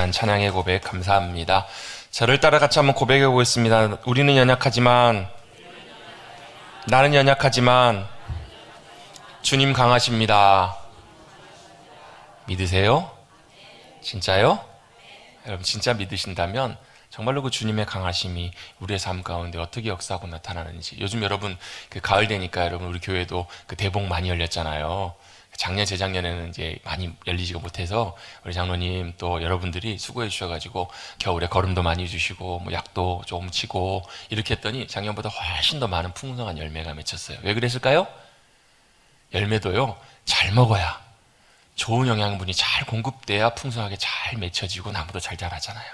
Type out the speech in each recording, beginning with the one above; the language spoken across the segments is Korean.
시간 찬양의 고백 감사합니다. 저를 따라 같이 한번 고백해 보겠습니다. 우리는 연약하지만 나는 연약하지만 주님 강하십니다. 믿으세요? 진짜요? 여러분 진짜 믿으신다면 정말로 그 주님의 강하심이 우리의 삶 가운데 어떻게 역사하고 나타나는지. 요즘 여러분 그 가을 되니까 여러분 우리 교회도 그 대복 많이 열렸잖아요. 작년 재작년에는 이제 많이 열리지가 못해서 우리 장로님 또 여러분들이 수고해 주셔가지고 겨울에 걸음도 많이 주시고 뭐 약도 조금 치고 이렇게 했더니 작년보다 훨씬 더 많은 풍성한 열매가 맺혔어요. 왜 그랬을까요? 열매도요 잘 먹어야, 좋은 영양분이 잘 공급돼야 풍성하게 잘 맺혀지고 나무도 잘 자라잖아요.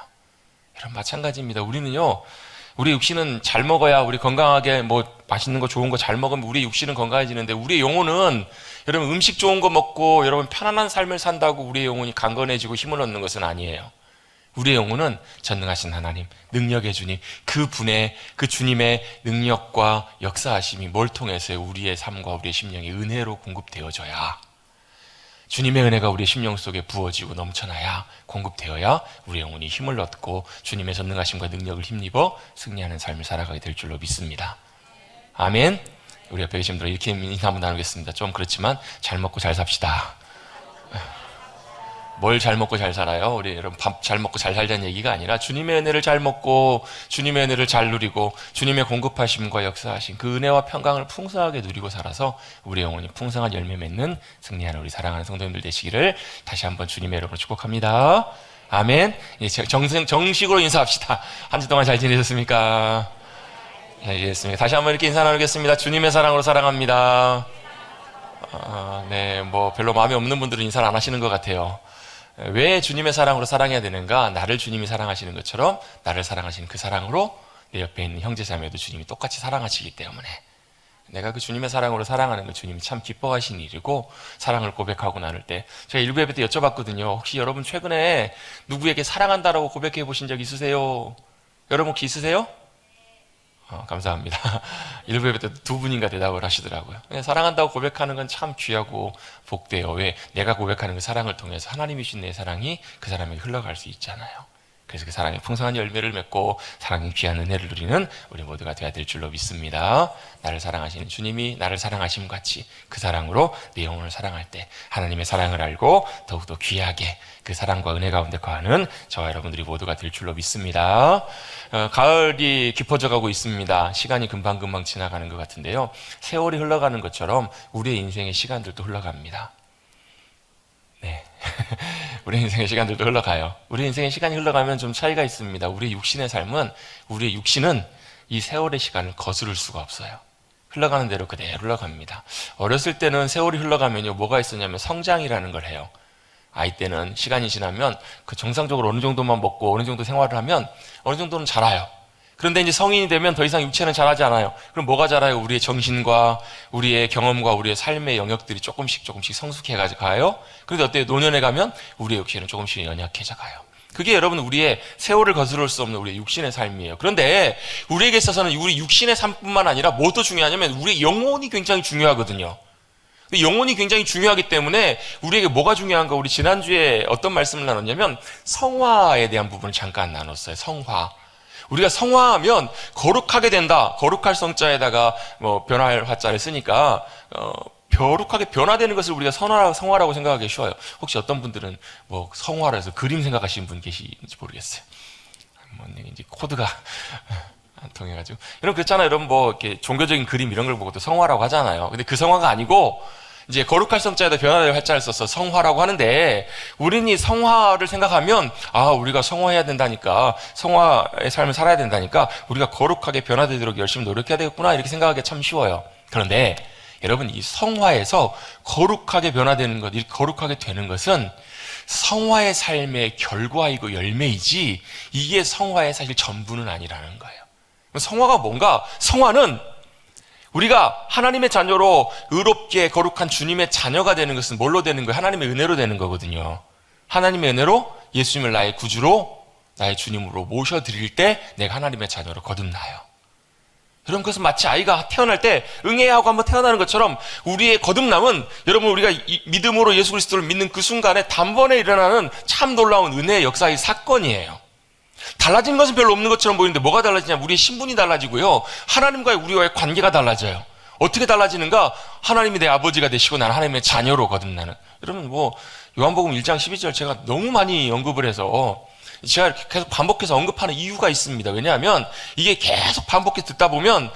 여러분 마찬가지입니다. 우리는요, 우리 육신은 잘 먹어야, 우리 건강하게 뭐 맛있는 거 좋은 거 잘 먹으면 우리 육신은 건강해지는데, 우리의 영혼은 여러분 음식 좋은 거 먹고 여러분 편안한 삶을 산다고 우리의 영혼이 강건해지고 힘을 얻는 것은 아니에요. 우리의 영혼은 전능하신 하나님, 능력의 주님, 그분의, 그 주님의 능력과 역사하심이 뭘 통해서 우리의 삶과 우리의 심령이 은혜로 공급되어져야, 주님의 은혜가 우리의 심령 속에 부어지고 넘쳐나야, 공급되어야 우리 영혼이 힘을 얻고 주님의 전능하심과 능력을 힘입어 승리하는 삶을 살아가게 될 줄로 믿습니다. 아멘. 우리 옆에 계신 분들 이렇게 인사 한번 나누겠습니다. 좀 그렇지만 잘 먹고 잘 삽시다. 뭘 잘 먹고 잘 살아요? 우리 여러분 밥 잘 먹고 잘 살자는 얘기가 아니라 주님의 은혜를 잘 먹고 주님의 은혜를 잘 누리고 주님의 공급하심과 역사하심 그 은혜와 평강을 풍성하게 누리고 살아서 우리 영혼이 풍성한 열매 맺는 승리하는 우리 사랑하는 성도님들 되시기를 다시 한번 주님의 이름으로 축복합니다. 아멘. 이제 정식으로 인사합시다. 한 주 동안 잘 지내셨습니까? 네, 알겠습니다. 다시 한번 이렇게 인사 나누겠습니다. 주님의 사랑으로 사랑합니다. 네, 뭐 별로 마음에 없는 분들은 인사를 안 하시는 것 같아요. 왜 주님의 사랑으로 사랑해야 되는가? 나를 주님이 사랑하시는 것처럼 나를 사랑하시는 그 사랑으로 내 옆에 있는 형제자매도 주님이 똑같이 사랑하시기 때문에 내가 그 주님의 사랑으로 사랑하는 걸 주님이 참 기뻐하시는 일이고, 사랑을 고백하고 나눌 때 제가 일부 예배 때 여쭤봤거든요. 혹시 여러분 최근에 누구에게 사랑한다라고 고백해 보신 적 있으세요? 여러분 혹시 있으세요? 감사합니다. 일부 예배 때 두 분인가 대답을 하시더라고요. 사랑한다고 고백하는 건 참 귀하고 복돼요. 왜? 내가 고백하는 그 사랑을 통해서 하나님이 주신 내 사랑이 그 사람에게 흘러갈 수 있잖아요. 그래서 그 사랑이 풍성한 열매를 맺고 사랑의 귀한 은혜를 누리는 우리 모두가 되어야 될 줄로 믿습니다. 나를 사랑하시는 주님이 나를 사랑하심 같이 그 사랑으로 내 영혼을 사랑할 때 하나님의 사랑을 알고 더욱더 귀하게 그 사랑과 은혜 가운데 거하는 저와 여러분들이 모두가 될 줄로 믿습니다. 가을이 깊어져 가고 있습니다. 시간이 금방금방 지나가는 것 같은데요, 세월이 흘러가는 것처럼 우리의 인생의 시간들도 흘러갑니다. 네. 우리 인생의 시간들도 흘러가요. 우리 인생의 시간이 흘러가면 좀 차이가 있습니다. 우리 육신의 삶은, 우리의 육신은 이 세월의 시간을 거스를 수가 없어요. 흘러가는 대로 그대로 흘러갑니다. 어렸을 때는 세월이 흘러가면요, 뭐가 있었냐면 성장이라는 걸 해요. 아이 때는 시간이 지나면 그 정상적으로 어느 정도만 먹고 어느 정도 생활을 하면 어느 정도는 자라요. 그런데 이제 성인이 되면 더 이상 육체는 자라지 않아요. 그럼 뭐가 자라요? 우리의 정신과 우리의 경험과 우리의 삶의 영역들이 조금씩 성숙해가지고 가요. 그런데 어때요? 노년에 가면 우리의 육신은 조금씩 연약해져 가요. 그게 여러분 우리의 세월을 거스를 수 없는 우리의 육신의 삶이에요. 그런데 우리에게 있어서는 우리 육신의 삶뿐만 아니라 뭐 더 중요하냐면 우리의 영혼이 굉장히 중요하거든요. 영혼이 굉장히 중요하기 때문에 우리에게 뭐가 중요한가? 우리 지난주에 어떤 말씀을 나눴냐면 성화에 대한 부분을 잠깐 나눴어요. 성화. 우리가 성화하면 거룩하게 된다. 거룩할 성자에다가 뭐 변화할 화자를 쓰니까 거룩하게 변화되는 것을 우리가 성화라고 생각하기 쉬워요. 혹시 어떤 분들은 뭐 성화라 해서 그림 생각하시는 분 계시는지 모르겠어요. 뭐 이제 코드가 안 통해가지고. 여러분 그렇잖아요. 여러분 뭐 이렇게 종교적인 그림 이런 걸 보고도 성화라고 하잖아요. 근데 그 성화가 아니고 이제 거룩할 성자에다 변화될 활자를 써서 성화라고 하는데, 우리는 이 성화를 생각하면 우리가 성화해야 된다니까, 성화의 삶을 살아야 된다니까 우리가 거룩하게 변화되도록 열심히 노력해야 되겠구나 이렇게 생각하기가 참 쉬워요. 그런데 여러분 이 성화에서 거룩하게 변화되는 것, 거룩하게 되는 것은 성화의 삶의 결과이고 열매이지 이게 성화의 사실 전부는 아니라는 거예요. 성화가 뭔가? 성화는 우리가 하나님의 자녀로 의롭게 거룩한 주님의 자녀가 되는 것은 뭘로 되는 거예요? 하나님의 은혜로 되는 거거든요. 하나님의 은혜로 예수님을 나의 구주로, 나의 주님으로 모셔드릴 때 내가 하나님의 자녀로 거듭나요. 여러분, 그래서 마치 아이가 태어날 때 응애하고 한번 태어나는 것처럼 우리의 거듭남은 여러분, 우리가 믿음으로 예수 그리스도를 믿는 그 순간에 단번에 일어나는 참 놀라운 은혜의 역사의 사건이에요. 달라지는 것은 별로 없는 것처럼 보이는데 뭐가 달라지냐? 우리의 신분이 달라지고요, 하나님과의 우리와의 관계가 달라져요. 어떻게 달라지는가? 하나님이 내 아버지가 되시고 나는 하나님의 자녀로 거듭나는. 여러분, 요한복음 1장 12절 제가 너무 많이 언급을 해서 제가 이렇게 계속 반복해서 언급하는 이유가 있습니다. 왜냐하면 이게 계속 반복해서 듣다 보면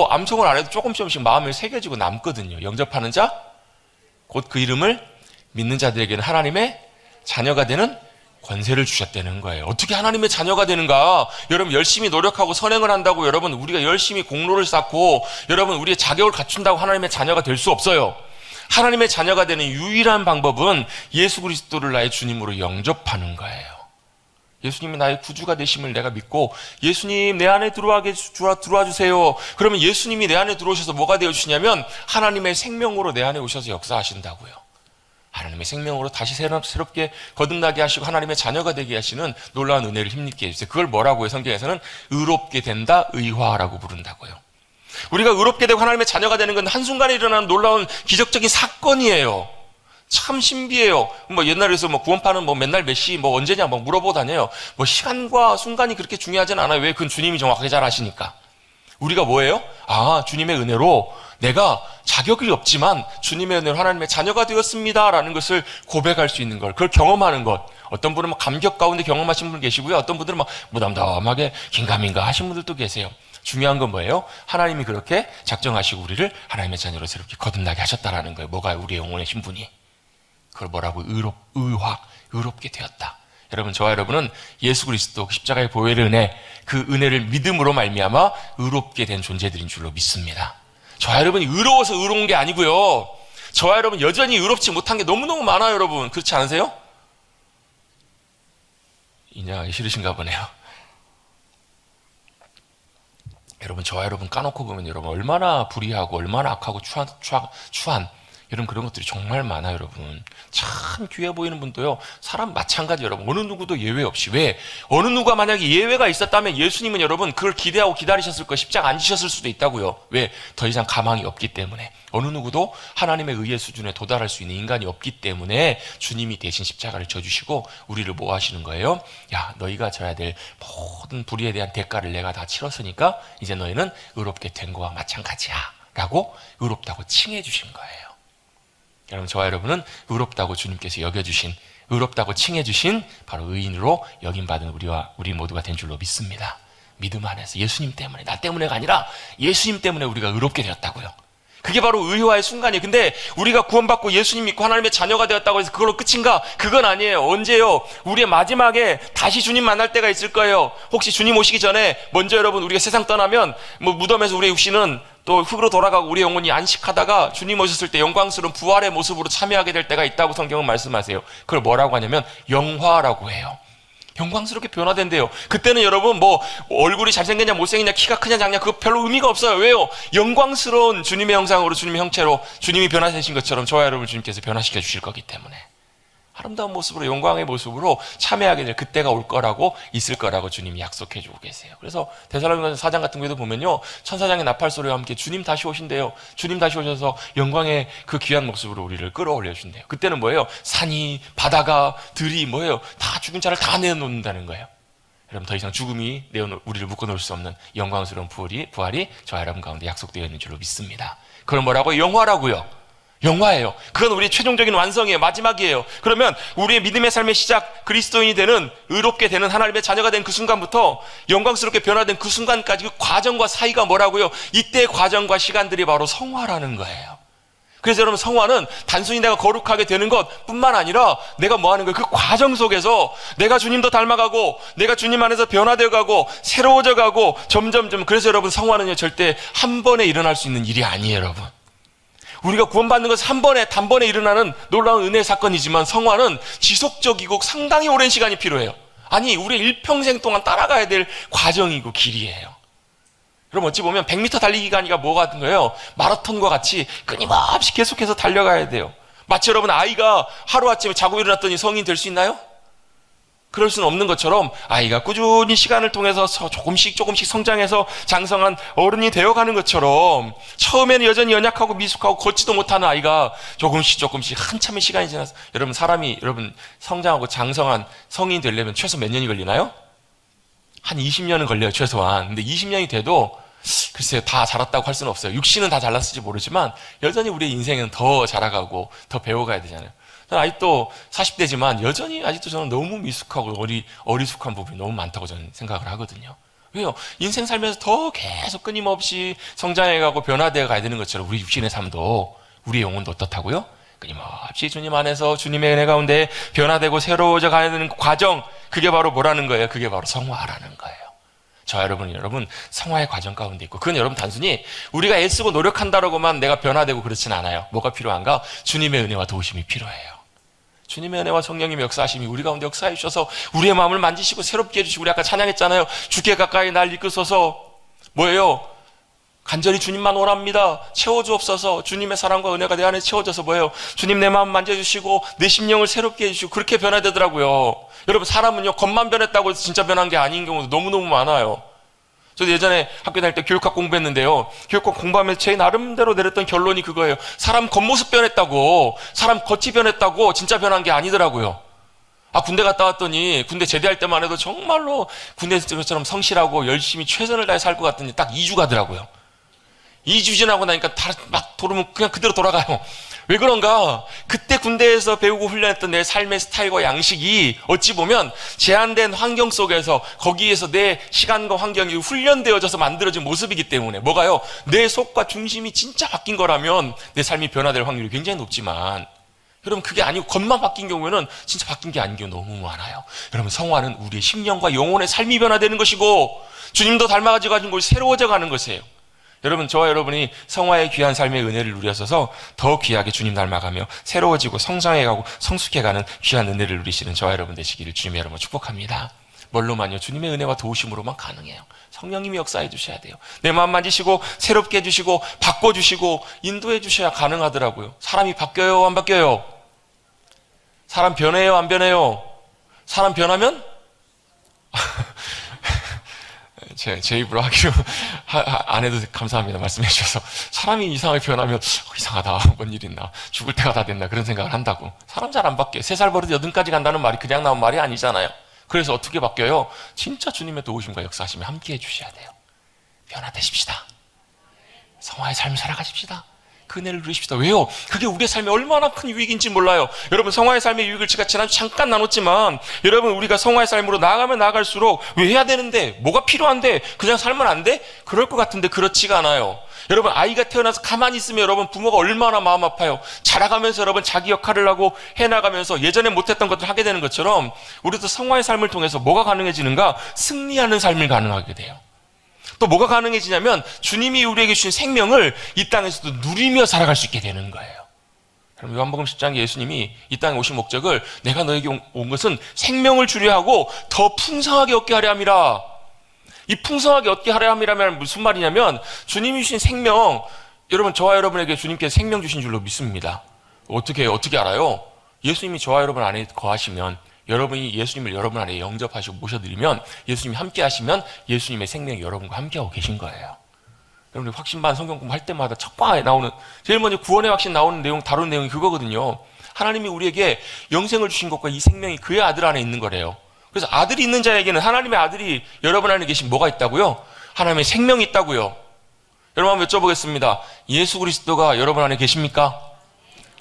암송을 안 해도 조금씩 마음에 새겨지고 남거든요. 영접하는 자, 곧 그 이름을 믿는 자들에게는 하나님의 자녀가 되는 권세를 주셨다는 거예요. 어떻게 하나님의 자녀가 되는가? 여러분, 열심히 노력하고 선행을 한다고 여러분, 우리가 열심히 공로를 쌓고 여러분, 우리의 자격을 갖춘다고 하나님의 자녀가 될 수 없어요. 하나님의 자녀가 되는 유일한 방법은 예수 그리스도를 나의 주님으로 영접하는 거예요. 예수님이 나의 구주가 되심을 내가 믿고, 예수님 내 안에 들어와 주세요. 그러면 예수님이 내 안에 들어오셔서 뭐가 되어주시냐면 하나님의 생명으로 내 안에 오셔서 역사하신다고요. 하나님의 생명으로 다시 새롭게 거듭나게 하시고 하나님의 자녀가 되게 하시는 놀라운 은혜를 힘입게 해주세요. 그걸 뭐라고 해요? 성경에서는 의롭게 된다, 의화라고 부른다고요. 우리가 의롭게 되고 하나님의 자녀가 되는 건 한순간에 일어나는 놀라운 기적적인 사건이에요. 참 신비해요. 옛날에서 구원파는 맨날 몇 시, 언제냐 물어보고 다녀요. 시간과 순간이 그렇게 중요하진 않아요. 왜? 그건 주님이 정확하게 잘 아시니까. 우리가 뭐예요? 주님의 은혜로 내가 자격이 없지만 주님의 은혜로 하나님의 자녀가 되었습니다라는 것을 고백할 수 있는 걸, 그걸 경험하는 것. 어떤 분은 감격 가운데 경험하신 분 계시고요. 어떤 분들은 무덤덤하게 긴가민가 하신 분들도 계세요. 중요한 건 뭐예요? 하나님이 그렇게 작정하시고 우리를 하나님의 자녀로 새롭게 거듭나게 하셨다라는 거예요. 뭐가? 우리의 영혼의 신분이. 그걸 뭐라고? 의롭게 되었다. 여러분, 저와 여러분은 예수 그리스도 십자가의 보혈의 은혜, 그 은혜를 믿음으로 말미암아 의롭게 된 존재들인 줄로 믿습니다. 저와 여러분이 의로워서 의로운 게 아니고요, 저와 여러분 여전히 의롭지 못한 게 너무너무 많아요. 여러분, 그렇지 않으세요? 인정하기 싫으신가 보네요. 여러분, 저와 여러분 까놓고 보면 여러분 얼마나 불의하고 얼마나 악하고 추한 여러분, 그런 것들이 정말 많아요. 여러분, 참 귀해 보이는 분도요, 사람 마찬가지. 여러분, 어느 누구도 예외 없이. 왜? 어느 누가 만약에 예외가 있었다면 예수님은 여러분 그걸 기대하고 기다리셨을 거예요. 십자가 안 지셨을 수도 있다고요. 왜? 더 이상 가망이 없기 때문에. 어느 누구도 하나님의 의의 수준에 도달할 수 있는 인간이 없기 때문에 주님이 대신 십자가를 져주시고 우리를 뭐 하시는 거예요? 야, 너희가 져야 될 모든 불의에 대한 대가를 내가 다 치렀으니까 이제 너희는 의롭게 된 거와 마찬가지야 라고 의롭다고 칭해 주신 거예요. 여러분, 저와 여러분은 의롭다고 주님께서 여겨주신, 의롭다고 칭해주신 바로 의인으로 여김받은 우리 모두가 된 줄로 믿습니다. 믿음 안에서 예수님 때문에, 나 때문에가 아니라 예수님 때문에 우리가 의롭게 되었다고요. 그게 바로 의화의 순간이에요. 근데 우리가 구원받고 예수님 믿고 하나님의 자녀가 되었다고 해서 그걸로 끝인가? 그건 아니에요. 언제요? 우리의 마지막에 다시 주님 만날 때가 있을 거예요. 혹시 주님 오시기 전에 먼저 여러분, 우리가 세상 떠나면 무덤에서 우리의 육신은 또 흙으로 돌아가고 우리 영혼이 안식하다가 주님 오셨을 때 영광스러운 부활의 모습으로 참여하게 될 때가 있다고 성경은 말씀하세요. 그걸 뭐라고 하냐면 영화라고 해요. 영광스럽게 변화된대요. 그때는 여러분 얼굴이 잘생겼냐 못생겼냐 키가 크냐 작냐 그거 별로 의미가 없어요. 왜요? 영광스러운 주님의 형상으로, 주님의 형체로 주님이 변화되신 것처럼 저와 여러분을 주님께서 변화시켜 주실 거기 때문에 아름다운 모습으로, 영광의 모습으로 참여하게 될 그때가 올 거라고, 있을 거라고 주님이 약속해 주고 계세요. 그래서 데살로니가서 4장 같은 경우에도 보면요, 천사장의 나팔 소리와 함께 주님 다시 오신대요. 주님 다시 오셔서 영광의 그 귀한 모습으로 우리를 끌어올려 주신대요. 그때는 뭐예요? 산이, 바다가, 들이 뭐예요? 다 죽은 자를 다 내어놓는다는 거예요. 여러분, 더 이상 죽음이 우리를 묶어놓을 수 없는 영광스러운 부활이 저와 여러분 가운데 약속되어 있는 줄로 믿습니다. 그걸 뭐라고요? 영화라고요. 영화예요. 그건 우리의 최종적인 완성이에요. 마지막이에요. 그러면 우리의 믿음의 삶의 시작, 그리스도인이 되는, 의롭게 되는, 하나님의 자녀가 된 그 순간부터 영광스럽게 변화된 그 순간까지 그 과정과 사이가 뭐라고요? 이때의 과정과 시간들이 바로 성화라는 거예요. 그래서 여러분, 성화는 단순히 내가 거룩하게 되는 것 뿐만 아니라 내가 뭐 하는 거예요? 그 과정 속에서 내가 주님 더 닮아가고, 내가 주님 안에서 변화되어 가고, 새로워져 가고, 점점점. 그래서 여러분, 성화는요, 절대 한 번에 일어날 수 있는 일이 아니에요, 여러분. 우리가 구원받는 것은 한 번에, 단번에 일어나는 놀라운 은혜의 사건이지만 성화는 지속적이고 상당히 오랜 시간이 필요해요. 아니, 우리의 일평생 동안 따라가야 될 과정이고 길이에요. 여러분, 어찌 보면 100m 달리기가 아니라 뭐 같은 거예요? 마라톤과 같이 끊임없이 계속해서 달려가야 돼요. 마치 여러분, 아이가 하루아침에 자고 일어났더니 성인 될 수 있나요? 그럴 수는 없는 것처럼 아이가 꾸준히 시간을 통해서 조금씩 성장해서 장성한 어른이 되어가는 것처럼 처음에는 여전히 연약하고 미숙하고 걷지도 못하는 아이가 조금씩 한참의 시간이 지나서 여러분 성장하고 장성한 성인이 되려면 최소 몇 년이 걸리나요? 한 20년은 걸려요, 최소한. 근데 20년이 돼도 글쎄요, 다 자랐다고 할 수는 없어요. 육신은 다 잘났을지 모르지만 여전히 우리의 인생은 더 자라가고 더 배워가야 되잖아요. 저는 아직도 40대지만 여전히 아직도 저는 너무 미숙하고 어리숙한 부분이 너무 많다고 저는 생각을 하거든요. 왜요? 인생 살면서 더 계속 끊임없이 성장해가고 변화되어 가야 되는 것처럼 우리 육신의 삶도, 우리의 영혼도 어떻다고요? 끊임없이 주님 안에서 주님의 은혜 가운데 변화되고 새로워져 가야 되는 과정, 그게 바로 뭐라는 거예요? 그게 바로 성화라는 거예요. 저와 여러분 성화의 과정 가운데 있고, 그건 여러분 단순히 우리가 애쓰고 노력한다라고만 내가 변화되고 그렇진 않아요. 뭐가 필요한가? 주님의 은혜와 도우심이 필요해요. 주님의 은혜와 성령님의 역사하심이 우리 가운데 역사해 주셔서 우리의 마음을 만지시고 새롭게 해주시고, 우리 아까 찬양했잖아요. 주께 가까이 날 이끄소서. 뭐예요? 간절히 주님만 원합니다. 채워주옵소서. 주님의 사랑과 은혜가 내 안에 채워져서 뭐예요? 주님 내 마음 만져주시고 내 심령을 새롭게 해주시고 그렇게 변화되더라고요. 여러분, 사람은요 겉만 변했다고 해서 진짜 변한 게 아닌 경우도 너무너무 많아요. 저도 예전에 학교 다닐 때 교육학 공부했는데요, 교육학 공부하면서 제 나름대로 내렸던 결론이 그거예요. 사람 겉모습 변했다고, 사람 겉이 변했다고 진짜 변한 게 아니더라고요. 군대 갔다 왔더니 군대 제대할 때만 해도 정말로 군대처럼 성실하고 열심히 최선을 다해 살 것 같더니 딱 2주 가더라고요. 2주 지나고 나니까 다 막 돌으면 그냥 그대로 돌아가요. 왜 그런가? 그때 군대에서 배우고 훈련했던 내 삶의 스타일과 양식이 어찌 보면 제한된 환경 속에서, 거기에서 내 시간과 환경이 훈련되어져서 만들어진 모습이기 때문에, 뭐가요? 내 속과 중심이 진짜 바뀐 거라면 내 삶이 변화될 확률이 굉장히 높지만, 여러분 그게 아니고 겉만 바뀐 경우에는 진짜 바뀐 게 아닌 경우 너무 많아요. 여러분, 성화는 우리의 심령과 영혼의 삶이 변화되는 것이고 주님도 닮아가지고 가진 것이 새로워져 가는 것이에요. 여러분, 저와 여러분이 성화의 귀한 삶의 은혜를 누려서서 더 귀하게 주님 닮아가며 새로워지고 성장해가고 성숙해가는 귀한 은혜를 누리시는 저와 여러분 되시기를 주님의 여러분 축복합니다. 뭘로만요? 주님의 은혜와 도우심으로만 가능해요. 성령님이 역사해 주셔야 돼요. 내 마음 만지시고 새롭게 해주시고 바꿔주시고 인도해 주셔야 가능하더라고요. 사람이 바뀌어요, 안 바뀌어요? 사람 변해요, 안 변해요? 사람 변하면? 제 입으로 하기로 안 해도 감사합니다. 말씀해 주셔서. 사람이 이상하게 변하면 이상하다, 뭔 일 있나, 죽을 때가 다 됐나, 그런 생각을 한다고. 사람 잘 안 바뀌어요. 3살 버릇 8까지 간다는 말이 그냥 나온 말이 아니잖아요. 그래서 어떻게 바뀌어요? 진짜 주님의 도우심과 역사하심이 함께 해주셔야 돼요. 변화되십시다. 성화의 삶을 살아가십시다. 그 은혜를 누리십시다. 왜요? 그게 우리의 삶에 얼마나 큰 유익인지 몰라요. 여러분, 성화의 삶의 유익을 제가 지난주 잠깐 나눴지만, 여러분, 우리가 성화의 삶으로 나아가면 나아갈수록 왜 해야 되는데, 뭐가 필요한데 그냥 살면 안 돼? 그럴 것 같은데 그렇지가 않아요. 여러분, 아이가 태어나서 가만히 있으면 여러분 부모가 얼마나 마음 아파요. 자라가면서 여러분 자기 역할을 하고 해나가면서 예전에 못했던 것들을 하게 되는 것처럼, 우리도 성화의 삶을 통해서 뭐가 가능해지는가? 승리하는 삶을 가능하게 돼요. 또 뭐가 가능해지냐면 주님이 우리에게 주신 생명을 이 땅에서도 누리며 살아갈 수 있게 되는 거예요. 그럼 요한복음 10장에 예수님이 이 땅에 오신 목적을, 내가 너에게 온 것은 생명을 주려 하고 더 풍성하게 얻게 하려 함이라. 이 풍성하게 얻게 하려 함이라면 무슨 말이냐면, 주님이 주신 생명, 여러분, 저와 여러분에게 주님께서 생명 주신 줄로 믿습니다. 어떻게 알아요? 예수님이 저와 여러분 안에 거하시면, 여러분이 예수님을 여러분 안에 영접하시고 모셔드리면, 예수님이 함께 하시면 예수님의 생명이 여러분과 함께하고 계신 거예요. 여러분이 확신반 성경 공부할 때마다 첫 방에 나오는, 제일 먼저 구원의 확신 나오는 내용, 다루는 내용이 그거거든요. 하나님이 우리에게 영생을 주신 것과 이 생명이 그의 아들 안에 있는 거래요. 그래서 아들이 있는 자에게는, 하나님의 아들이 여러분 안에 계신 뭐가 있다고요? 하나님의 생명이 있다고요. 여러분 한번 여쭤보겠습니다. 예수 그리스도가 여러분 안에 계십니까?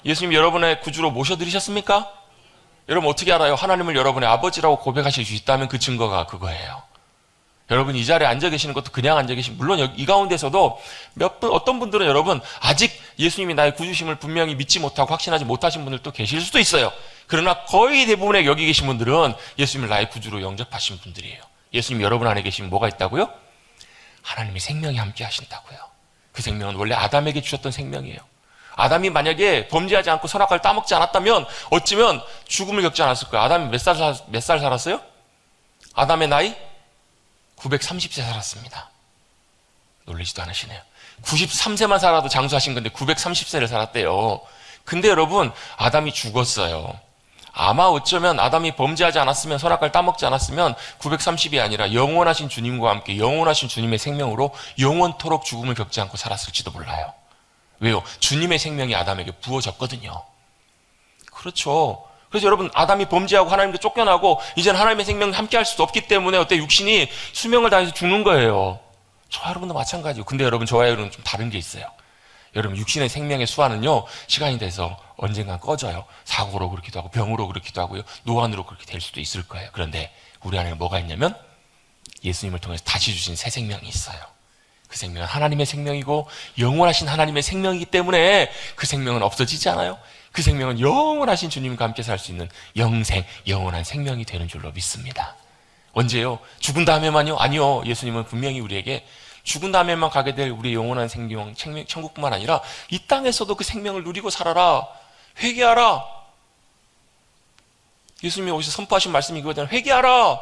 예수님 여러분의 구주로 모셔드리셨습니까? 여러분 어떻게 알아요? 하나님을 여러분의 아버지라고 고백하실 수 있다면 그 증거가 그거예요. 여러분 이 자리에 앉아 계시는 것도 그냥 앉아 계신, 물론 이 가운데서도 어떤 분들은 여러분 아직 예수님이 나의 구주심을 분명히 믿지 못하고 확신하지 못하신 분들도 계실 수도 있어요. 그러나 거의 대부분의 여기 계신 분들은 예수님을 나의 구주로 영접하신 분들이에요. 예수님 여러분 안에 계시면 뭐가 있다고요? 하나님의 생명이 함께 하신다고요. 그 생명은 원래 아담에게 주셨던 생명이에요. 아담이 만약에 범죄하지 않고 선악과를 따먹지 않았다면 어쩌면 죽음을 겪지 않았을 거예요. 아담이 몇 살 살았어요? 아담의 나이? 930세 살았습니다. 놀라지도 않으시네요. 93세만 살아도 장수하신 건데 930세를 살았대요. 근데 여러분, 아담이 죽었어요. 아마 어쩌면 아담이 범죄하지 않았으면, 선악과를 따먹지 않았으면 930이 아니라 영원하신 주님과 함께 영원하신 주님의 생명으로 영원토록 죽음을 겪지 않고 살았을지도 몰라요. 왜요? 주님의 생명이 아담에게 부어졌거든요. 그렇죠. 그래서 여러분, 아담이 범죄하고 하나님께 쫓겨나고 이제는 하나님의 생명을 함께 할 수도 없기 때문에 어때? 육신이 수명을 다해서 죽는 거예요. 저와 여러분도 마찬가지고. 근데 여러분, 저와 여러분은 좀 다른 게 있어요. 여러분, 육신의 생명의 수완은요, 시간이 돼서 언젠간 꺼져요. 사고로 그렇기도 하고 병으로 그렇기도 하고요, 노안으로 그렇게 될 수도 있을 거예요. 그런데 우리 안에 뭐가 있냐면 예수님을 통해서 다시 주신 새 생명이 있어요. 그 생명은 하나님의 생명이고 영원하신 하나님의 생명이기 때문에 그 생명은 없어지지 않아요. 그 생명은 영원하신 주님과 함께 살 수 있는 영생, 영원한 생명이 되는 줄로 믿습니다. 언제요? 죽은 다음에만요? 아니요. 예수님은 분명히 우리에게 죽은 다음에만 가게 될 우리의 영원한 생명, 천국뿐만 아니라 이 땅에서도 그 생명을 누리고 살아라. 회개하라. 예수님이 여기서 선포하신 말씀이 이거잖아요. 회개하라.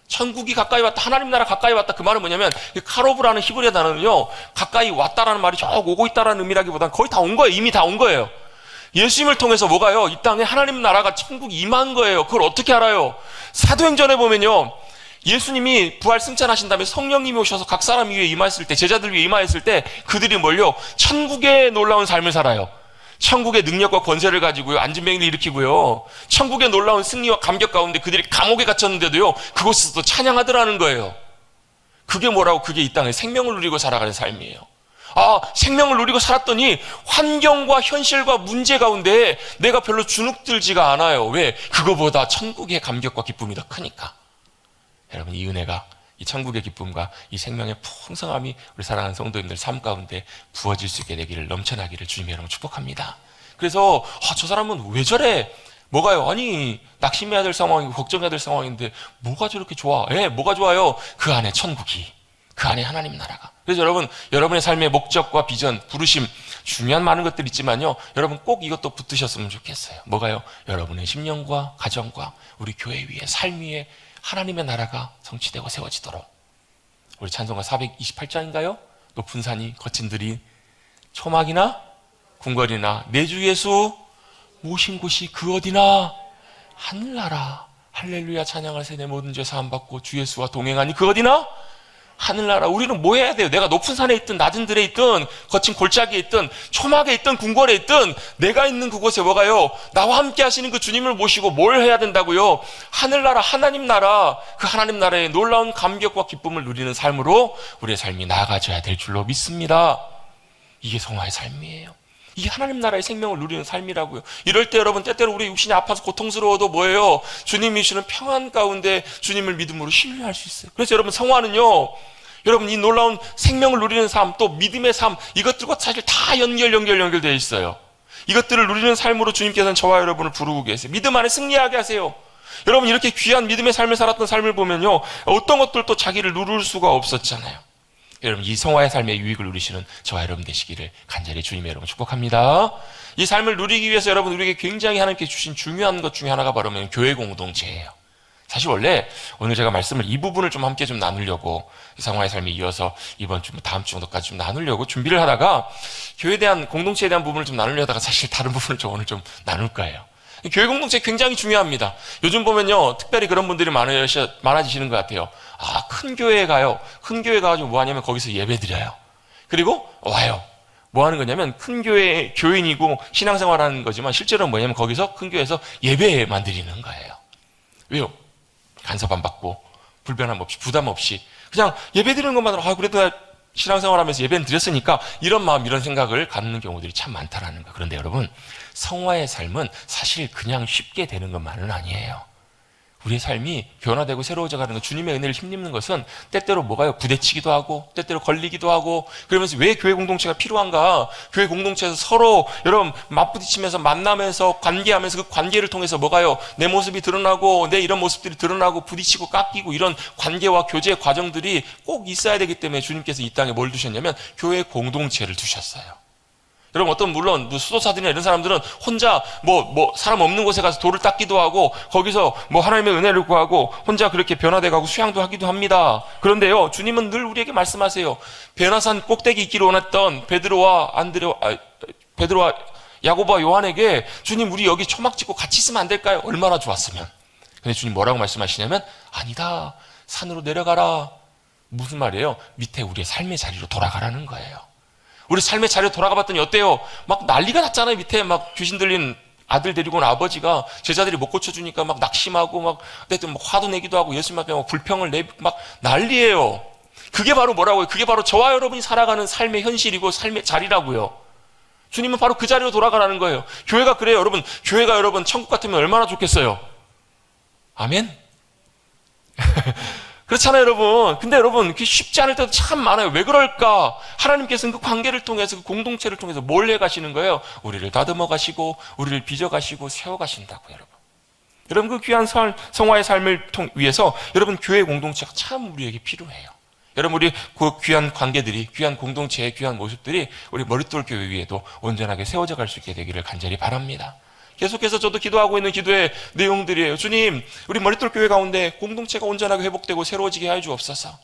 천국이 가까이 왔다. 하나님 나라 가까이 왔다. 그 말은 뭐냐면, 카로브라는 히브리어 단어는요, 가까이 왔다라는 말이 쭉 오고 있다라는 의미라기보다는 거의 다 온 거예요. 이미 다 온 거예요. 예수님을 통해서 뭐가요? 이 땅에 하나님 나라가, 천국이 임한 거예요. 그걸 어떻게 알아요? 사도행전에 보면요, 예수님이 부활 승천하신 다음에 성령님이 오셔서 각 사람 위에 임하였을 때, 제자들 위에 임하였을 때 그들이 뭘요? 천국의 놀라운 삶을 살아요. 천국의 능력과 권세를 가지고요, 안진병을 일으키고요, 천국의 놀라운 승리와 감격 가운데 그들이 감옥에 갇혔는데도요, 그곳에서도 찬양하더라는 거예요. 그게 뭐라고? 그게 이 땅에 생명을 누리고 살아가는 삶이에요. 아, 생명을 누리고 살았더니 환경과 현실과 문제 가운데 내가 별로 주눅들지가 않아요. 왜? 그거보다 천국의 감격과 기쁨이 더 크니까. 여러분, 이 은혜가, 이 천국의 기쁨과 이 생명의 풍성함이 우리 사랑하는 성도님들 삶 가운데 부어질 수 있게 되기를, 넘쳐나기를 주님의 이름으로 축복합니다. 그래서 저 사람은 왜 저래? 뭐가요? 아니, 낙심해야 될 상황이고 걱정해야 될 상황인데 뭐가 저렇게 좋아? 뭐가 좋아요? 그 안에 천국이, 그 안에 하나님 나라가. 그래서 여러분, 여러분의 삶의 목적과 비전, 부르심, 중요한 많은 것들이 있지만요, 여러분 꼭 이것도 붙으셨으면 좋겠어요. 뭐가요? 여러분의 심령과 가정과 우리 교회 위에, 삶 위에 하나님의 나라가 성취되고 세워지도록. 우리 찬송가 428장인가요? 높은 산이 거친 들이 초막이나 궁궐이나 내 주 예수 모신 곳이 그 어디나 하늘나라. 할렐루야 찬양하세. 내 모든 죄 사함받고 주 예수와 동행하니 그 어디나 하늘나라. 우리는 뭐 해야 돼요? 내가 높은 산에 있든 낮은 들에 있든 거친 골짜기에 있든 초막에 있든 궁궐에 있든 내가 있는 그곳에 뭐가요? 나와 함께 하시는 그 주님을 모시고 뭘 해야 된다고요? 하늘나라, 하나님 나라, 그 하나님 나라의 놀라운 감격과 기쁨을 누리는 삶으로 우리의 삶이 나아가져야 될 줄로 믿습니다. 이게 성화의 삶이에요. 이게 하나님 나라의 생명을 누리는 삶이라고요. 이럴 때 여러분, 때때로 우리 육신이 아파서 고통스러워도 뭐예요? 주님이 주시는 평안 가운데 주님을 믿음으로 신뢰할 수 있어요. 그래서 여러분, 성화는요, 여러분 이 놀라운 생명을 누리는 삶, 또 믿음의 삶, 이것들과 사실 다 연결되어 있어요. 이것들을 누리는 삶으로 주님께서는 저와 여러분을 부르고 계세요. 믿음 안에 승리하게 하세요. 여러분, 이렇게 귀한 믿음의 삶을 살았던 삶을 보면요, 어떤 것들도 자기를 누를 수가 없었잖아요. 여러분, 이 성화의 삶의 유익을 누리시는 저와 여러분 되시기를 간절히 주님의 이름으로 축복합니다. 이 삶을 누리기 위해서 여러분, 우리에게 굉장히 하나님께 주신 중요한 것 중에 하나가 바로 교회 공동체예요. 사실 원래 오늘 제가 말씀을 이 부분을 좀 함께 좀 나누려고, 성화의 삶에 이어서 이번 주, 다음 주 정도까지 좀 나누려고 준비를 하다가, 교회에 대한, 공동체에 대한 부분을 좀 나누려다가 사실 다른 부분을 좀 오늘 좀 나눌 거예요. 교회 공동체 굉장히 중요합니다. 요즘 보면요, 특별히 그런 분들이 많아지시는 것 같아요. 큰 교회에 가요. 큰 교회 가가지고 뭐 하냐면 거기서 예배 드려요. 그리고 와요. 뭐 하는 거냐면 큰 교회 교인이고 신앙생활 하는 거지만 실제로는 뭐냐면 거기서 큰 교회에서 예배만 드리는 거예요. 왜요? 간섭 안 받고 불편함 없이 부담 없이 그냥 예배 드리는 것만으로 그래도 나 신앙생활 하면서 예배는 드렸으니까, 이런 마음, 이런 생각을 갖는 경우들이 참 많다라는 거. 그런데 여러분, 성화의 삶은 사실 그냥 쉽게 되는 것만은 아니에요. 우리의 삶이 변화되고 새로워져 가는 것, 주님의 은혜를 힘입는 것은 때때로 뭐가요? 부대치기도 하고 때때로 걸리기도 하고. 그러면서 왜 교회 공동체가 필요한가? 교회 공동체에서 서로 여러분 맞부딪히면서 만나면서 관계하면서 그 관계를 통해서 뭐가요? 내 모습이 드러나고 내 이런 모습들이 드러나고 부딪히고 깎이고, 이런 관계와 교제 과정들이 꼭 있어야 되기 때문에 주님께서 이 땅에 뭘 두셨냐면 교회 공동체를 두셨어요. 여러분, 물론 수도사들이나 이런 사람들은 혼자 사람 없는 곳에 가서 돌을 닦기도 하고 거기서 하나님의 은혜를 구하고 혼자 그렇게 변화돼 가고 수양도 하기도 합니다. 그런데요, 주님은 늘 우리에게 말씀하세요. 베나산 꼭대기 있기를 원했던 베드로와 야고보와 요한에게 주님 우리 여기 초막 짓고 같이 있으면 안 될까요? 얼마나 좋았으면. 근데 주님 뭐라고 말씀하시냐면 아니다. 산으로 내려가라. 무슨 말이에요? 밑에 우리의 삶의 자리로 돌아가라는 거예요. 우리 삶의 자리로 돌아가 봤더니 어때요? 막 난리가 났잖아요. 밑에 막 귀신 들린 아들 데리고 온 아버지가 제자들이 못 고쳐주니까 막 낙심하고 막 어쨌든 막 화도 내기도 하고 예수님 앞에 막 불평을 내고 막 난리예요. 그게 바로 뭐라고요? 그게 바로 저와 여러분이 살아가는 삶의 현실이고 삶의 자리라고요. 주님은 바로 그 자리로 돌아가라는 거예요. 교회가 그래요. 여러분, 교회가 여러분 천국 같으면 얼마나 좋겠어요. 아멘. 그렇잖아요, 여러분. 근데 여러분, 그게 쉽지 않을 때도 참 많아요. 왜 그럴까? 하나님께서는 그 관계를 통해서, 그 공동체를 통해서 뭘 해가시는 거예요? 우리를 다듬어 가시고, 우리를 빚어 가시고, 세워 가신다고요, 여러분. 여러분, 그 귀한 성화의 삶을 위해서 여러분, 교회 공동체가 참 우리에게 필요해요. 여러분, 우리 그 귀한 관계들이, 귀한 공동체의 귀한 모습들이 우리 머릿돌 교회 위에도 온전하게 세워져 갈 수 있게 되기를 간절히 바랍니다. 계속해서 저도 기도하고 있는 기도의 내용들이에요. 주님, 우리 머릿돌 교회 가운데 공동체가 온전하게 회복되고 새로워지게 하여 주옵소서.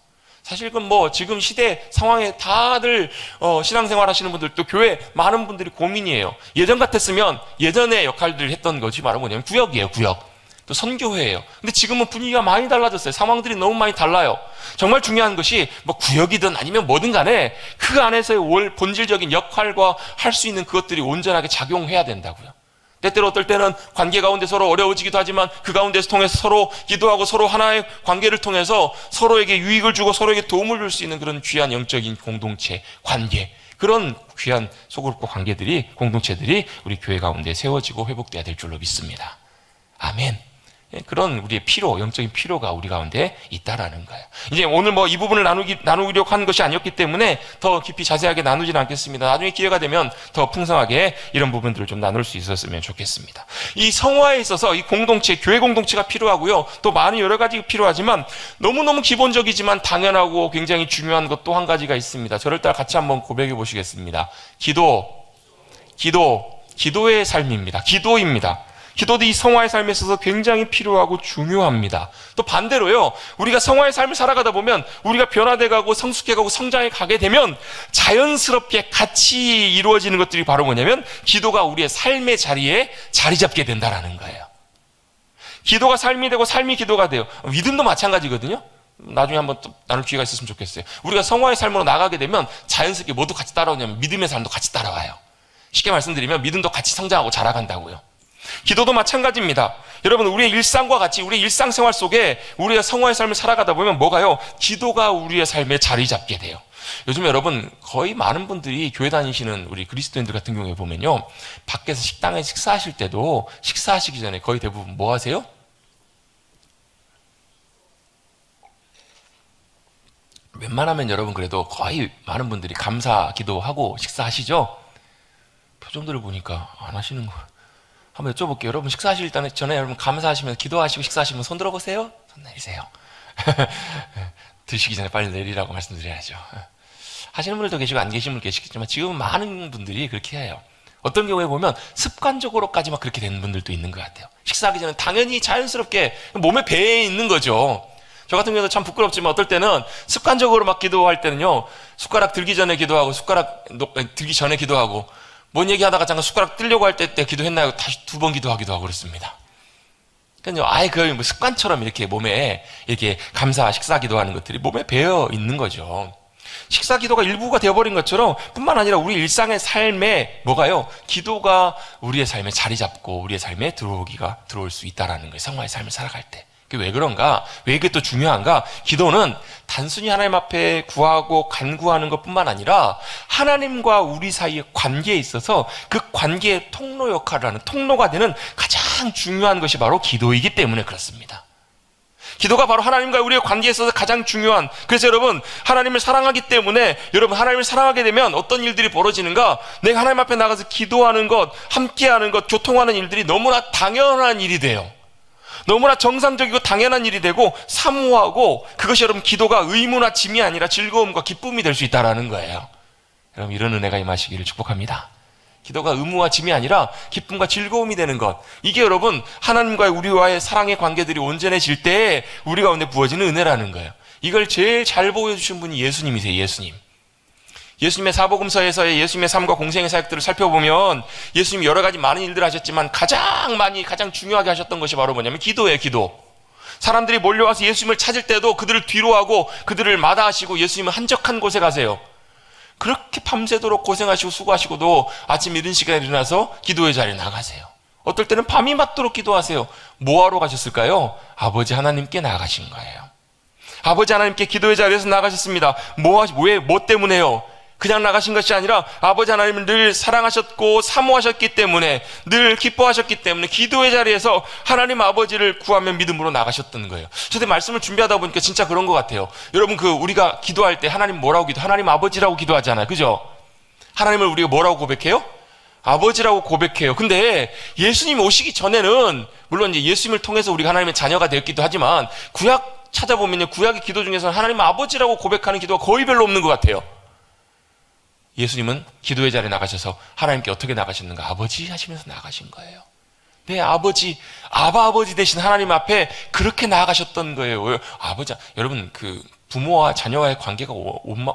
사실 그 지금 시대 상황에 다들 신앙생활 하시는 분들 또 교회 많은 분들이 고민이에요. 예전 같았으면 예전의 역할들을 했던 거지 말하면 뭐냐면 구역이에요, 구역. 또 선교회예요. 근데 지금은 분위기가 많이 달라졌어요. 상황들이 너무 많이 달라요. 정말 중요한 것이 구역이든 아니면 뭐든 간에 그 안에서의 본질적인 역할과 할 수 있는 그것들이 온전하게 작용해야 된다고요. 때때로 어떨 때는 관계 가운데 서로 어려워지기도 하지만 그 가운데서 통해서 서로 기도하고 서로 하나의 관계를 통해서 서로에게 유익을 주고 서로에게 도움을 줄 수 있는 그런 귀한 영적인 공동체, 관계, 그런 귀한 소그룹과 관계들이, 공동체들이 우리 교회 가운데 세워지고 회복돼야 될 줄로 믿습니다. 아멘. 그런 우리의 필요, 영적인 필요가 우리 가운데 있다라는 거예요. 이제 오늘 이 부분을 나누려고 하는 것이 아니었기 때문에 더 깊이 자세하게 나누지는 않겠습니다. 나중에 기회가 되면 더 풍성하게 이런 부분들을 좀 나눌 수 있었으면 좋겠습니다. 이 성화에 있어서 이 공동체, 교회 공동체가 필요하고요. 또 많은 여러 가지가 필요하지만 너무너무 기본적이지만 당연하고 굉장히 중요한 것 또 한 가지가 있습니다. 저를 따라 같이 한번 고백해 보시겠습니다. 기도의 삶입니다. 기도입니다. 기도도 이 성화의 삶에 있어서 굉장히 필요하고 중요합니다. 또 반대로요, 우리가 성화의 삶을 살아가다 보면 우리가 변화돼가고 성숙해가고 성장해 가게 되면 자연스럽게 같이 이루어지는 것들이 바로 뭐냐면 기도가 우리의 삶의 자리에 자리 잡게 된다는 거예요. 기도가 삶이 되고 삶이 기도가 돼요. 믿음도 마찬가지거든요. 나중에 한번 또 나눌 기회가 있었으면 좋겠어요. 우리가 성화의 삶으로 나가게 되면 자연스럽게 모두 같이 따라오냐면 믿음의 삶도 같이 따라와요. 쉽게 말씀드리면 믿음도 같이 성장하고 자라간다고요. 기도도 마찬가지입니다. 여러분, 우리의 일상과 같이 우리의 일상생활 속에 우리의 성화의 삶을 살아가다 보면 뭐가요? 기도가 우리의 삶에 자리 잡게 돼요. 요즘 여러분 거의 많은 분들이 교회 다니시는 우리 그리스도인들 같은 경우에 보면요, 밖에서 식당에 식사하실 때도 식사하시기 전에 거의 대부분 뭐 하세요? 웬만하면 여러분 그래도 거의 많은 분들이 감사 기도하고 식사하시죠? 표정들을 보니까 안 하시는 거예요. 한번 여쭤볼게요. 여러분 식사하실 전에 여러분 감사하시면서 기도하시고 식사하시면 손 들어보세요. 손 내리세요. 드시기 전에 빨리 내리라고 말씀드려야죠. 하시는 분들도 계시고 안 계신 분 계시겠지만 지금은 많은 분들이 그렇게 해요. 어떤 경우에 보면 습관적으로까지 막 그렇게 되는 분들도 있는 것 같아요. 식사하기 전에 당연히 자연스럽게 몸에 배에 있는 거죠. 저 같은 경우도 참 부끄럽지만 어떨 때는 습관적으로 막 기도할 때는요, 숟가락 들기 전에 기도하고 숟가락 들기 전에 기도하고 뭔 얘기하다가 잠깐 숟가락 뜨려고 할 때 기도했나요? 다시 2번 기도하기도 하고 그렇습니다. 그러니까 아예 그 습관처럼 이렇게 몸에 이렇게 감사, 식사 기도하는 것들이 몸에 배어 있는 거죠. 식사 기도가 일부가 되어버린 것처럼 뿐만 아니라 우리 일상의 삶에 뭐가요? 기도가 우리의 삶에 자리 잡고 우리의 삶에 들어올 수 있다라는 거예요. 성화의 삶을 살아갈 때. 왜 그런가? 왜 이게 또 중요한가? 기도는 단순히 하나님 앞에 구하고 간구하는 것뿐만 아니라 하나님과 우리 사이의 관계에 있어서 그 관계의 통로 역할을 하는, 통로가 되는 가장 중요한 것이 바로 기도이기 때문에 그렇습니다. 기도가 바로 하나님과 우리의 관계에 있어서 가장 중요한, 그래서 여러분 하나님을 사랑하기 때문에 여러분 하나님을 사랑하게 되면 어떤 일들이 벌어지는가? 내가 하나님 앞에 나가서 기도하는 것, 함께하는 것, 교통하는 일들이 너무나 당연한 일이 돼요. 너무나 정상적이고 당연한 일이 되고 사모하고, 그것이 여러분 기도가 의무나 짐이 아니라 즐거움과 기쁨이 될 수 있다는 거예요. 여러분 이런 은혜가 임하시기를 축복합니다. 기도가 의무와 짐이 아니라 기쁨과 즐거움이 되는 것, 이게 여러분 하나님과의 우리와의 사랑의 관계들이 온전해질 때 우리 가운데 부어지는 은혜라는 거예요. 이걸 제일 잘 보여주신 분이 예수님이세요. 예수님. 예수님의 사복음서에서의 예수님의 삶과 공생의 사역들을 살펴보면 예수님이 여러 가지 많은 일들을 하셨지만 가장 중요하게 하셨던 것이 바로 뭐냐면 기도예요. 기도. 사람들이 몰려와서 예수님을 찾을 때도 그들을 뒤로하고 그들을 마다하시고 예수님은 한적한 곳에 가세요. 그렇게 밤새도록 고생하시고 수고하시고도 아침 이른 시간에 일어나서 기도의 자리에 나가세요. 어떨 때는 밤이 맞도록 기도하세요. 뭐하러 가셨을까요? 아버지 하나님께 나가신 거예요. 아버지 하나님께 기도의 자리에서 나가셨습니다. 뭐 때문에요? 그냥 나가신 것이 아니라 아버지 하나님을 늘 사랑하셨고 사모하셨기 때문에, 늘 기뻐하셨기 때문에 기도의 자리에서 하나님 아버지를 구하며 믿음으로 나가셨던 거예요. 저도 말씀을 준비하다 보니까 진짜 그런 것 같아요. 여러분, 우리가 기도할 때 하나님 뭐라고 하나님 아버지라고 기도하잖아요. 그죠? 하나님을 우리가 뭐라고 고백해요? 아버지라고 고백해요. 근데 예수님 오시기 전에는 물론 이제 예수님을 통해서 우리가 하나님의 자녀가 되었기도 하지만 구약 찾아보면요, 구약의 기도 중에서는 하나님 아버지라고 고백하는 기도가 거의 별로 없는 것 같아요. 예수님은 기도의 자리에 나가셔서 하나님께 어떻게 나가셨는가? 아버지 하시면서 나가신 거예요. 네, 아버지, 아버지 되신 하나님 앞에 그렇게 나아가셨던 거예요. 여러분, 부모와 자녀와의 관계가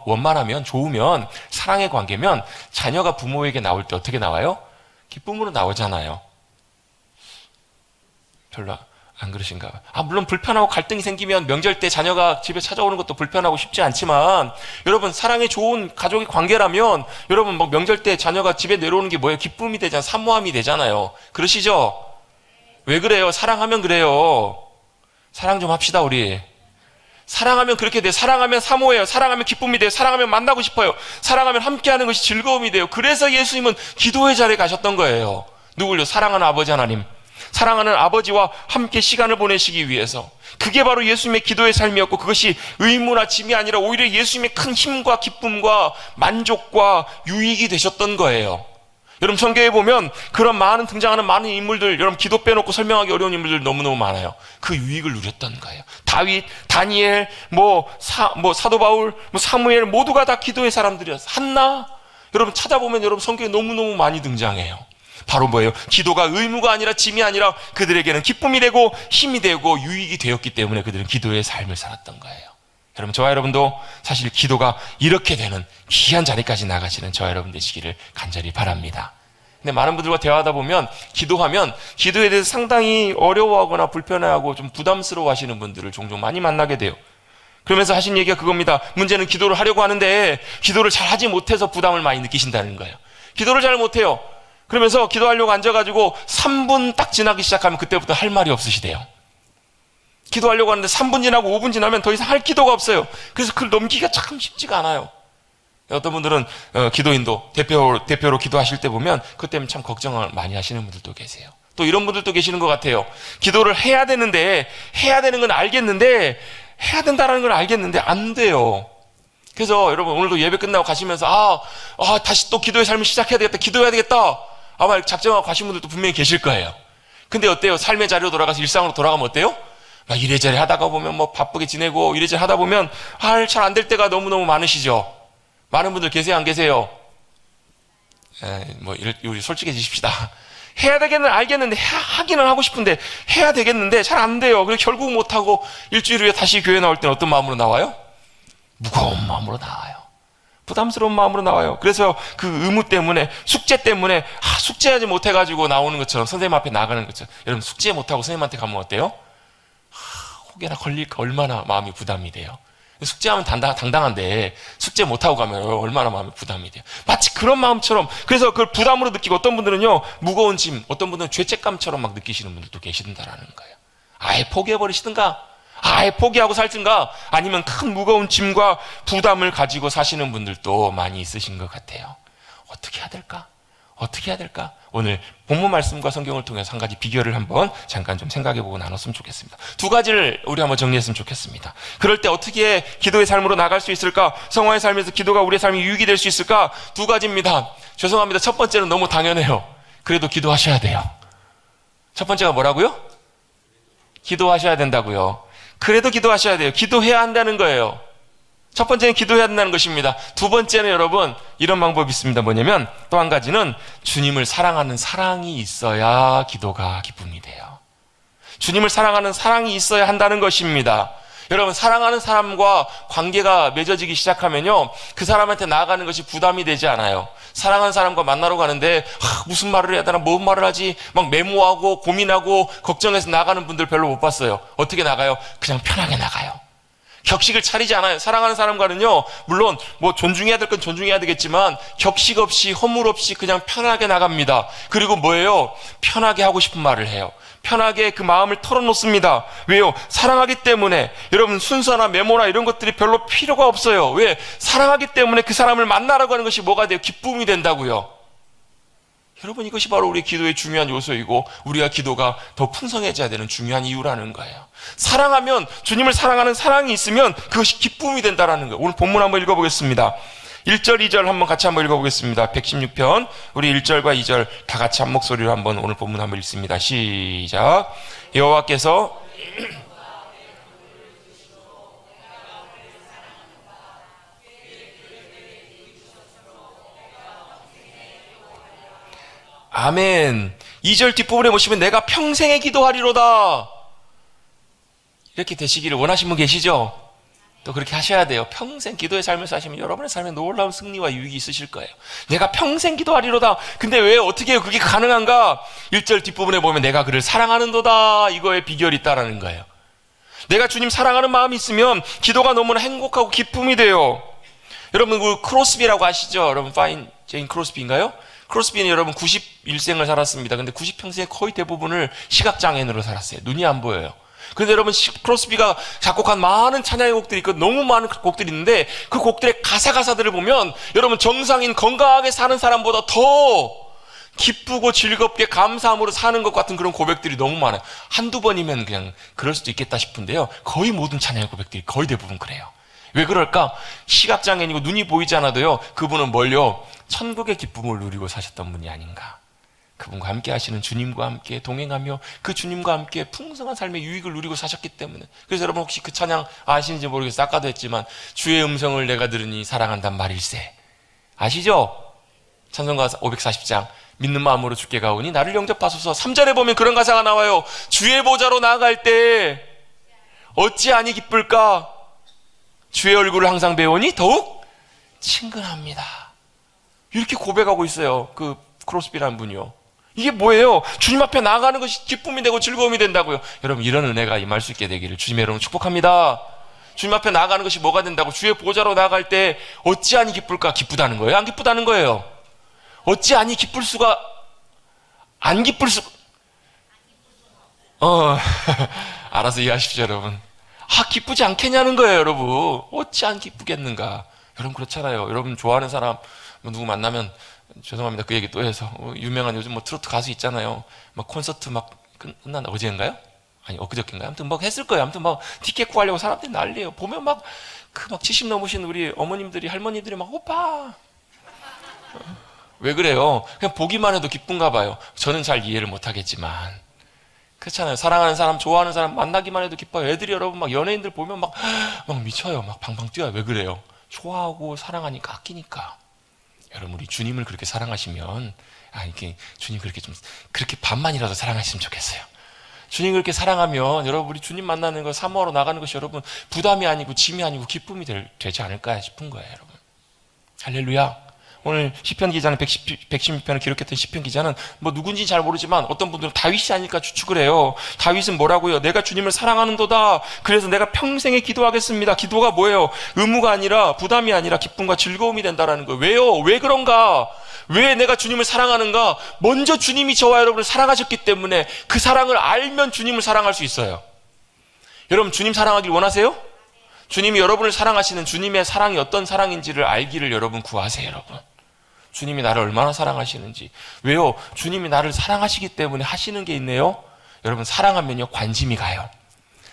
원만하면, 좋으면, 사랑의 관계면 자녀가 부모에게 나올 때 어떻게 나와요? 기쁨으로 나오잖아요. 별로 안 그러신가 봐요. 물론 불편하고 갈등이 생기면 명절 때 자녀가 집에 찾아오는 것도 불편하고 쉽지 않지만, 여러분, 사랑이 좋은 가족의 관계라면 여러분 명절 때 자녀가 집에 내려오는 게 뭐예요? 기쁨이 되잖아요. 사모함이 되잖아요. 그러시죠? 왜 그래요? 사랑하면 그래요. 사랑 좀 합시다, 우리. 사랑하면 그렇게 돼요. 사랑하면 사모해요. 사랑하면 기쁨이 돼요. 사랑하면 만나고 싶어요. 사랑하면 함께하는 것이 즐거움이 돼요. 그래서 예수님은 기도의 자리에 가셨던 거예요. 누굴요? 사랑하는 아버지 하나님, 사랑하는 아버지와 함께 시간을 보내시기 위해서. 그게 바로 예수님의 기도의 삶이었고, 그것이 의무나 짐이 아니라 오히려 예수님의 큰 힘과 기쁨과 만족과 유익이 되셨던 거예요. 여러분, 성경에 보면 그런 등장하는 많은 인물들, 여러분 기도 빼놓고 설명하기 어려운 인물들 너무너무 많아요. 그 유익을 누렸던 거예요. 다윗, 다니엘, 사도 바울, 사무엘, 모두가 다 기도의 사람들이었어요. 한나, 여러분 찾아보면 여러분 성경에 너무너무 많이 등장해요. 바로 뭐예요? 기도가 의무가 아니라 짐이 아니라 그들에게는 기쁨이 되고 힘이 되고 유익이 되었기 때문에 그들은 기도의 삶을 살았던 거예요. 여러분, 저와 여러분도 사실 기도가 이렇게 되는 귀한 자리까지 나가시는 저와 여러분 되시기를 간절히 바랍니다. 근데 많은 분들과 대화하다 보면 기도하면 기도에 대해서 상당히 어려워하거나 불편해하고 좀 부담스러워 하시는 분들을 종종 많이 만나게 돼요. 그러면서 하신 얘기가 그겁니다. 문제는 기도를 하려고 하는데 기도를 잘 하지 못해서 부담을 많이 느끼신다는 거예요. 기도를 잘 못해요. 그러면서 기도하려고 앉아가지고 3분 딱 지나기 시작하면 그때부터 할 말이 없으시대요. 기도하려고 하는데 3분 지나고 5분 지나면 더 이상 할 기도가 없어요. 그래서 그걸 넘기기가 참 쉽지가 않아요. 어떤 분들은 기도인도 대표로 기도하실 때 보면 그것 때문에 참 걱정을 많이 하시는 분들도 계세요. 또 이런 분들도 계시는 것 같아요. 기도를 해야 되는 건 알겠는데, 해야 된다는 걸 알겠는데 안 돼요. 그래서 여러분, 오늘도 예배 끝나고 가시면서 다시 또 기도의 삶을 시작해야 되겠다, 기도해야 되겠다, 아마 작정하고 가신 분들도 분명히 계실 거예요. 근데 어때요? 삶의 자리로 돌아가서 일상으로 돌아가면 어때요? 막 이래저래 하다가 보면 바쁘게 지내고 이래저래 하다 보면 잘 안 될 때가 너무너무 많으시죠? 많은 분들 계세요, 안 계세요? 우리 솔직해지십시다. 해야 되겠는 알겠는데, 하기는 하고 싶은데, 해야 되겠는데 잘 안 돼요. 그래서 결국 못하고 일주일 후에 다시 교회 나올 때는 어떤 마음으로 나와요? 무거운 마음으로 나와요. 부담스러운 마음으로 나와요. 그래서 그 의무 때문에, 숙제 때문에 숙제하지 못해가지고 나오는 것처럼, 선생님 앞에 나가는 것처럼. 여러분, 숙제 못하고 선생님한테 가면 어때요? 혹여나 걸릴까 얼마나 마음이 부담이 돼요. 숙제하면 당당한데 숙제 못하고 가면 얼마나 마음이 부담이 돼요. 마치 그런 마음처럼. 그래서 그걸 부담으로 느끼고, 어떤 분들은요 무거운 짐, 어떤 분들은 죄책감처럼 막 느끼시는 분들도 계신다라는 거예요. 아예 포기해버리시든가, 아예 포기하고 살든가, 아니면 큰 무거운 짐과 부담을 가지고 사시는 분들도 많이 있으신 것 같아요. 어떻게 해야 될까? 어떻게 해야 될까? 오늘 본문 말씀과 성경을 통해서 한 가지 비결을 한번 잠깐 좀 생각해보고 나눴으면 좋겠습니다. 두 가지를 우리 한번 정리했으면 좋겠습니다. 그럴 때 어떻게 기도의 삶으로 나갈 수 있을까? 성화의 삶에서 기도가 우리의 삶이 유익이 될 수 있을까? 두 가지입니다. 죄송합니다. 첫 번째는 너무 당연해요. 그래도 기도하셔야 돼요. 첫 번째가 뭐라고요? 기도하셔야 된다고요. 그래도 기도하셔야 돼요. 기도해야 한다는 거예요. 첫 번째는 기도해야 한다는 것입니다. 두 번째는 여러분, 이런 방법이 있습니다. 뭐냐면, 또 한 가지는 주님을 사랑하는 사랑이 있어야 기도가 기쁨이 돼요. 주님을 사랑하는 사랑이 있어야 한다는 것입니다. 여러분, 사랑하는 사람과 관계가 맺어지기 시작하면요, 그 사람한테 나아가는 것이 부담이 되지 않아요. 사랑하는 사람과 만나러 가는데 무슨 말을 해야 되나, 뭔 말을 하지, 막 메모하고 고민하고 걱정해서 나가는 분들 별로 못 봤어요. 어떻게 나가요? 그냥 편하게 나가요. 격식을 차리지 않아요. 사랑하는 사람과는요, 물론 뭐 존중해야 될 건 존중해야 되겠지만 격식 없이 허물 없이 그냥 편하게 나갑니다. 그리고 뭐예요? 편하게 하고 싶은 말을 해요. 편하게 그 마음을 털어놓습니다. 왜요? 사랑하기 때문에. 여러분, 순서나 메모나 이런 것들이 별로 필요가 없어요. 왜? 사랑하기 때문에 그 사람을 만나라고 하는 것이 뭐가 돼요? 기쁨이 된다고요. 여러분, 이것이 바로 우리 기도의 중요한 요소이고 우리가 기도가 더 풍성해져야 되는 중요한 이유라는 거예요. 사랑하면, 주님을 사랑하는 사랑이 있으면 그것이 기쁨이 된다는 거예요. 오늘 본문 한번 읽어보겠습니다. 1절 2절 한번 같이 한번 읽어보겠습니다. 116편 우리 1절과 2절 다 같이 한 목소리로 한번 오늘 본문 한번 읽습니다. 시작. 여호와께서 아멘. 2절 뒷부분에 보시면 내가 평생에 기도하리로다, 이렇게 되시기를 원하시는 분 계시죠? 또 그렇게 하셔야 돼요. 평생 기도의 삶을 사시면 여러분의 삶에 놀라운 승리와 유익이 있으실 거예요. 내가 평생 기도하리로다. 근데 왜 어떻게 해요? 그게 가능한가? 1절 뒷부분에 보면 내가 그를 사랑하는도다, 이거에 비결이 있다라는 거예요. 내가 주님 사랑하는 마음이 있으면 기도가 너무나 행복하고 기쁨이 돼요. 여러분, 그 크로스비라고 아시죠? 여러분, 파인 제인 크로스비인가요? 크로스비는 여러분 91생을 살았습니다. 근데 90평생의 거의 대부분을 시각장애인으로 살았어요. 눈이 안 보여요. 그런데 여러분, 크로스비가 작곡한 많은 찬양의 곡들이 있고 너무 많은 곡들이 있는데 그 곡들의 가사들을 보면 여러분, 정상인 건강하게 사는 사람보다 더 기쁘고 즐겁게 감사함으로 사는 것 같은 그런 고백들이 너무 많아요. 한두 번이면 그냥 그럴 수도 있겠다 싶은데요, 거의 모든 찬양의 고백들이 거의 대부분 그래요. 왜 그럴까? 시각장애인이고 눈이 보이지 않아도요, 그분은 뭘요? 천국의 기쁨을 누리고 사셨던 분이 아닌가. 그분과 함께 하시는 주님과 함께 동행하며 그 주님과 함께 풍성한 삶의 유익을 누리고 사셨기 때문에. 그래서 여러분, 혹시 그 찬양 아시는지 모르겠어요. 아까도 했지만 주의 음성을 내가 들으니 사랑한단 말일세, 아시죠? 찬송가 540장 믿는 마음으로 주께 가오니 나를 영접하소서. 3절에 보면 그런 가사가 나와요. 주의 보좌로 나아갈 때 어찌하니 기쁠까? 주의 얼굴을 항상 배우니 더욱 친근합니다. 이렇게 고백하고 있어요. 그 크로스비라는 분이요. 이게 뭐예요? 주님 앞에 나아가는 것이 기쁨이 되고 즐거움이 된다고요. 여러분, 이런 은혜가 임할 수 있게 되기를 주님의 여러분 축복합니다. 주님 앞에 나아가는 것이 뭐가 된다고? 주의 보좌로 나아갈 때 어찌하니 기쁠까? 기쁘다는 거예요? 안 기쁘다는 거예요? 어찌하니 기쁠 수가, 안 기쁠 수, 알아서 이해하십시오, 여러분. 기쁘지 않겠냐는 거예요, 여러분. 어찌 안 기쁘겠는가? 여러분, 그렇잖아요. 여러분 좋아하는 사람 누구 만나면, 죄송합니다, 그 얘기 또 해서, 유명한 요즘 뭐 트로트 가수 있잖아요. 막 콘서트 막 끝났나? 어제인가요? 아니, 엊그저께인가요? 아무튼 막 했을 거예요. 아무튼 막 티켓 구하려고 사람들이 난리예요. 보면 막 70 넘으신 우리 어머님들이, 할머니들이 막 오빠. 왜 그래요? 그냥 보기만 해도 기쁜가 봐요. 저는 잘 이해를 못 하겠지만. 그렇잖아요. 사랑하는 사람, 좋아하는 사람 만나기만 해도 기뻐요. 애들이 여러분 막 연예인들 보면 막 미쳐요. 막 방방 뛰어요. 왜 그래요? 좋아하고 사랑하니까, 아끼니까. 여러분, 우리 주님을 그렇게 사랑하시면, 이렇게 주님 그렇게 반만이라도 사랑하시면 좋겠어요. 주님 그렇게 사랑하면 여러분, 우리 주님 만나는 거, 사모하러 나가는 것이 여러분 부담이 아니고 짐이 아니고 기쁨이 되지 않을까 싶은 거예요, 여러분. 할렐루야. 오늘 시편 기자는 116편을 기록했던 시편 기자는 뭐 누군지 잘 모르지만 어떤 분들은 다윗이 아닐까 추측을 해요. 다윗은 뭐라고요? 내가 주님을 사랑하는도다. 그래서 내가 평생에 기도하겠습니다. 기도가 뭐예요? 의무가 아니라, 부담이 아니라 기쁨과 즐거움이 된다라는 거예요. 왜요? 왜 그런가? 왜 내가 주님을 사랑하는가? 먼저 주님이 저와 여러분을 사랑하셨기 때문에 그 사랑을 알면 주님을 사랑할 수 있어요. 여러분, 주님 사랑하길 원하세요? 주님이 여러분을 사랑하시는 주님의 사랑이 어떤 사랑인지를 알기를 여러분 구하세요, 여러분. 주님이 나를 얼마나 사랑하시는지. 왜요? 주님이 나를 사랑하시기 때문에 하시는 게 있네요. 여러분, 사랑하면요, 관심이 가요.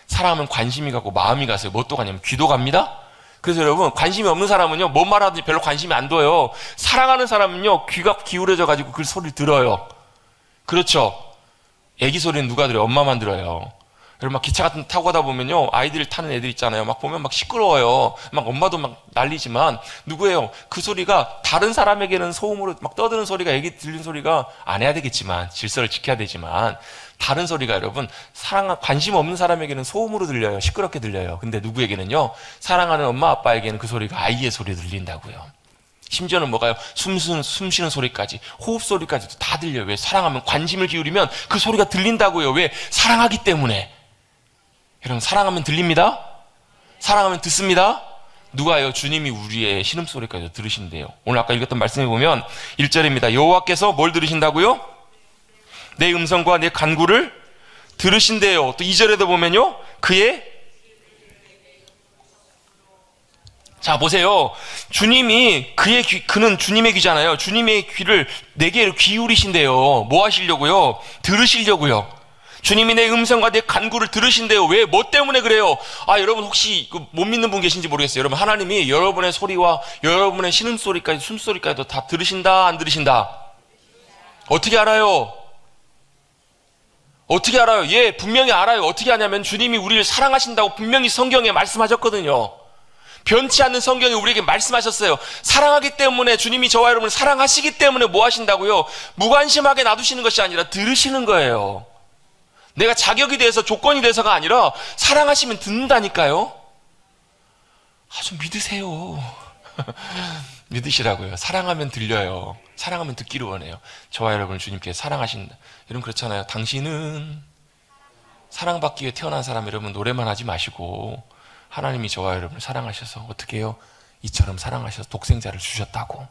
사랑하면 관심이 가고 마음이 가서요. 뭐 또 가냐면 귀도 갑니다. 그래서 여러분, 관심이 없는 사람은요, 뭔 말하든지 별로 관심이 안 둬요. 사랑하는 사람은요, 귀가 기울어져 가지고 그 소리를 들어요. 그렇죠? 애기 소리는 누가 들어요? 엄마만 들어요. 여러분, 막 기차 같은 데 타고 가다 보면요, 아이들 타는 애들 있잖아요. 막 보면 막 시끄러워요. 막 엄마도 막 난리지만, 누구예요? 그 소리가 다른 사람에게는 소음으로 막 떠드는 소리가, 애기 들리는 소리가 안 해야 되겠지만, 질서를 지켜야 되지만, 다른 소리가 여러분 관심 없는 사람에게는 소음으로 들려요. 시끄럽게 들려요. 근데 누구에게는요, 사랑하는 엄마 아빠에게는 그 소리가 아이의 소리 들린다고요. 심지어는 뭐가요? 숨 쉬는 소리까지, 호흡 소리까지도 다 들려요. 왜? 사랑하면, 관심을 기울이면 그 소리가 들린다고요. 왜? 사랑하기 때문에. 여러분, 사랑하면 들립니다? 사랑하면 듣습니다? 누가요? 주님이 우리의 신음소리까지 들으신대요. 오늘 아까 읽었던 말씀에 보면 1절입니다. 여호와께서 뭘 들으신다고요? 내 음성과 내 간구를 들으신대요. 또 2절에도 보면요, 자 보세요. 주님이 그는 주님의 귀잖아요. 주님의 귀를 내게 기울이신대요. 뭐 하시려고요? 들으시려고요. 주님이 내 음성과 내 간구를 들으신대요. 왜? 뭐 때문에 그래요? 여러분 혹시 못 믿는 분 계신지 모르겠어요. 여러분, 하나님이 여러분의 소리와 여러분의 신음소리까지, 숨소리까지도 다 들으신다, 안 들으신다? 어떻게 알아요? 어떻게 알아요? 예, 분명히 알아요. 어떻게 하냐면 주님이 우리를 사랑하신다고 분명히 성경에 말씀하셨거든요. 변치 않는 성경이 우리에게 말씀하셨어요. 사랑하기 때문에, 주님이 저와 여러분을 사랑하시기 때문에 뭐 하신다고요? 무관심하게 놔두시는 것이 아니라 들으시는 거예요. 내가 자격이 돼서, 조건이 돼서가 아니라 사랑하시면 듣는다니까요. 좀 믿으세요. 믿으시라고요. 사랑하면 들려요. 사랑하면 듣기를 원해요. 저와 여러분을 주님께 사랑하신다. 여러분 그렇잖아요. 당신은 사랑받기 위해 태어난 사람, 여러분 노래만 하지 마시고 하나님이 저와 여러분을 사랑하셔서 어떻게 해요? 이처럼 사랑하셔서 독생자를 주셨다고.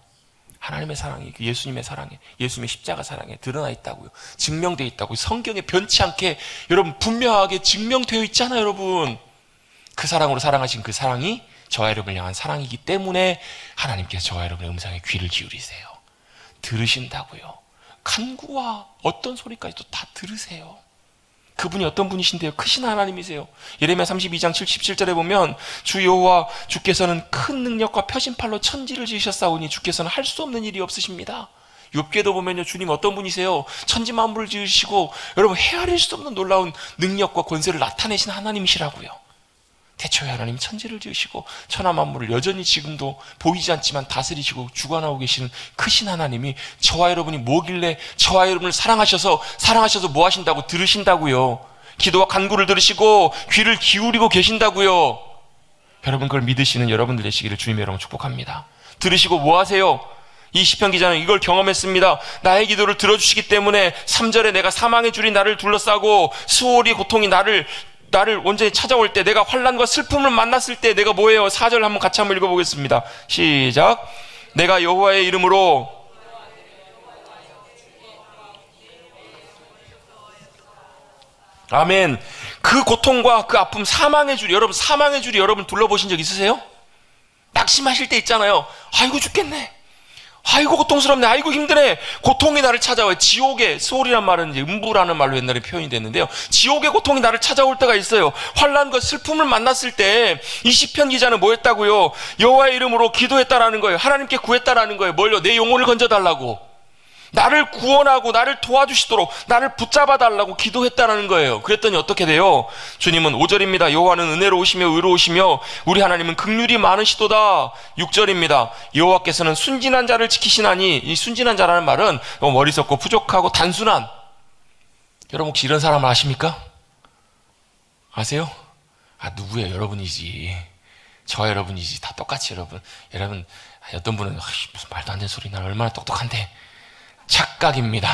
하나님의 사랑이, 예수님의 사랑에, 예수님의 십자가 사랑에 드러나 있다고요. 증명되어 있다고요. 성경에 변치 않게 여러분 분명하게 증명되어 있잖아요. 여러분 그 사랑으로 사랑하신 그 사랑이 저와 여러분을 향한 사랑이기 때문에 하나님께서 저와 여러분의 음성에 귀를 기울이세요. 들으신다고요. 간구와 어떤 소리까지도 다 들으세요. 그분이 어떤 분이신데요? 크신 하나님이세요. 예레미야 32장 77절에 보면 주 여호와 주께서는 큰 능력과 펴신팔로 천지를 지으셨사오니 주께서는 할 수 없는 일이 없으십니다. 욥기에도 보면요, 주님 어떤 분이세요? 천지 만물을 지으시고 여러분 헤아릴 수 없는 놀라운 능력과 권세를 나타내신 하나님이시라고요. 태초에 하나님 천지를 지으시고 천하 만물을 여전히 지금도 보이지 않지만 다스리시고 주관하고 계시는 크신 하나님이 저와 여러분이 뭐길래 저와 여러분을 사랑하셔서 뭐 하신다고? 들으신다고요. 기도와 간구를 들으시고 귀를 기울이고 계신다고요. 여러분 그걸 믿으시는 여러분들 되시기를 주님의 이름으로 축복합니다. 들으시고 뭐 하세요? 이 시편 기자는 이걸 경험했습니다. 나의 기도를 들어주시기 때문에 3절에 내가 사망의 줄이 나를 둘러싸고 수월이 고통이 나를 온전히 찾아올 때, 내가 환난과 슬픔을 만났을 때 내가 뭐예요? 4절 한번 같이 한번 읽어보겠습니다. 시작. 내가 여호와의 이름으로 아멘. 그 고통과 그 아픔, 사망의 줄이, 여러분 사망의 줄이 여러분 둘러보신 적 있으세요? 낙심하실 때 있잖아요. 아이고 죽겠네, 아이고 고통스럽네, 아이고 힘드네. 고통이 나를 찾아와요. 지옥의, 스올이란 말은 이제 음부라는 말로 옛날에 표현이 됐는데요, 지옥의 고통이 나를 찾아올 때가 있어요. 환난과 슬픔을 만났을 때 이 시편 기자는 뭐 했다고요? 여호와의 이름으로 기도했다라는 거예요. 하나님께 구했다라는 거예요. 뭘요? 내 영혼을 건져달라고, 나를 구원하고 나를 도와주시도록 나를 붙잡아 달라고 기도했다라는 거예요. 그랬더니 어떻게 돼요? 주님은 5절입니다. 여호와는 은혜로우시며 의로우시며 우리 하나님은 긍휼이 많으시도다. 6절입니다. 여호와께서는 순진한 자를 지키시나니, 이 순진한 자라는 말은 어리석고 부족하고 단순한, 여러분 혹시 이런 사람을 아십니까? 아세요? 누구예요? 여러분이지. 저와 여러분이지. 다 똑같이 여러분. 어떤 분은 무슨 말도 안 되는 소리, 나 얼마나 똑똑한데. 착각입니다.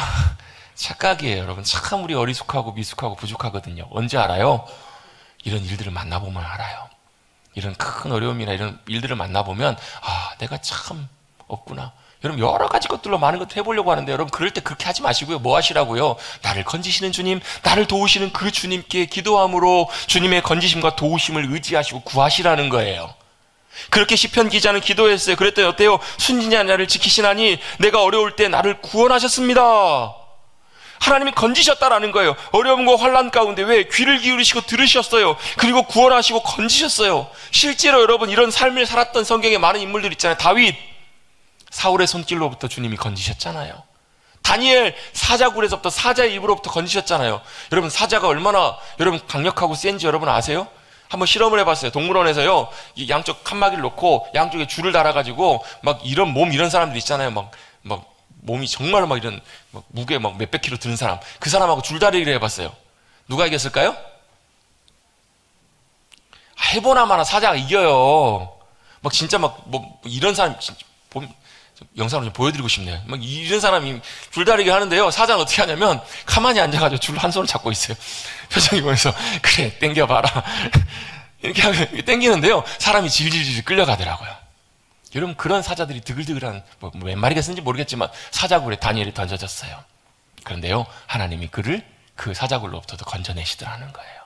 착각이에요. 여러분 참 우리 어리숙하고 미숙하고 부족하거든요. 언제 알아요? 이런 일들을 만나보면 알아요. 이런 큰 어려움이나 이런 일들을 만나보면 내가 참 없구나. 여러분 여러 가지 것들로 많은 것도 해보려고 하는데, 여러분 그럴 때 그렇게 하지 마시고요. 뭐 하시라고요? 나를 건지시는 주님, 나를 도우시는 그 주님께 기도함으로 주님의 건지심과 도우심을 의지하시고 구하시라는 거예요. 그렇게 시편 기자는 기도했어요. 그랬더니 어때요? 순진한 자를 지키시나니 내가 어려울 때 나를 구원하셨습니다. 하나님이 건지셨다라는 거예요. 어려움과 환난 가운데 왜? 귀를 기울이시고 들으셨어요. 그리고 구원하시고 건지셨어요. 실제로 여러분 이런 삶을 살았던 성경에 많은 인물들 있잖아요. 다윗, 사울의 손길로부터 주님이 건지셨잖아요. 다니엘, 사자굴에서부터, 사자의 입으로부터 건지셨잖아요. 여러분 사자가 얼마나 여러분 강력하고 센지 여러분 아세요? 한번 실험을 해봤어요. 동물원에서요, 이 양쪽 칸막이를 놓고 양쪽에 줄을 달아가지고 막 이런 사람들 있잖아요. 막 몸이 정말 막 이런 막 무게 막 몇백 킬로 드는 사람, 그 사람하고 줄다리기를 해봤어요. 누가 이겼을까요? 해보나 마나 사자가 이겨요. 막 진짜 막 뭐 이런 사람 영상을 좀 보여드리고 싶네요. 막 이런 사람이 줄다리기 하는데요. 사자는 어떻게 하냐면 가만히 앉아가지고 줄 한 손을 잡고 있어요. 표정이 보면서 그래 땡겨봐라 이렇게 하면 땡기는데요. 사람이 질질질 끌려가더라고요. 여러분 그런 사자들이 드글드글한 몇 마리가 쓴지 모르겠지만 사자굴에 다니엘이 던져졌어요. 그런데요 하나님이 그를 그 사자굴로부터도 건져내시더라는 거예요.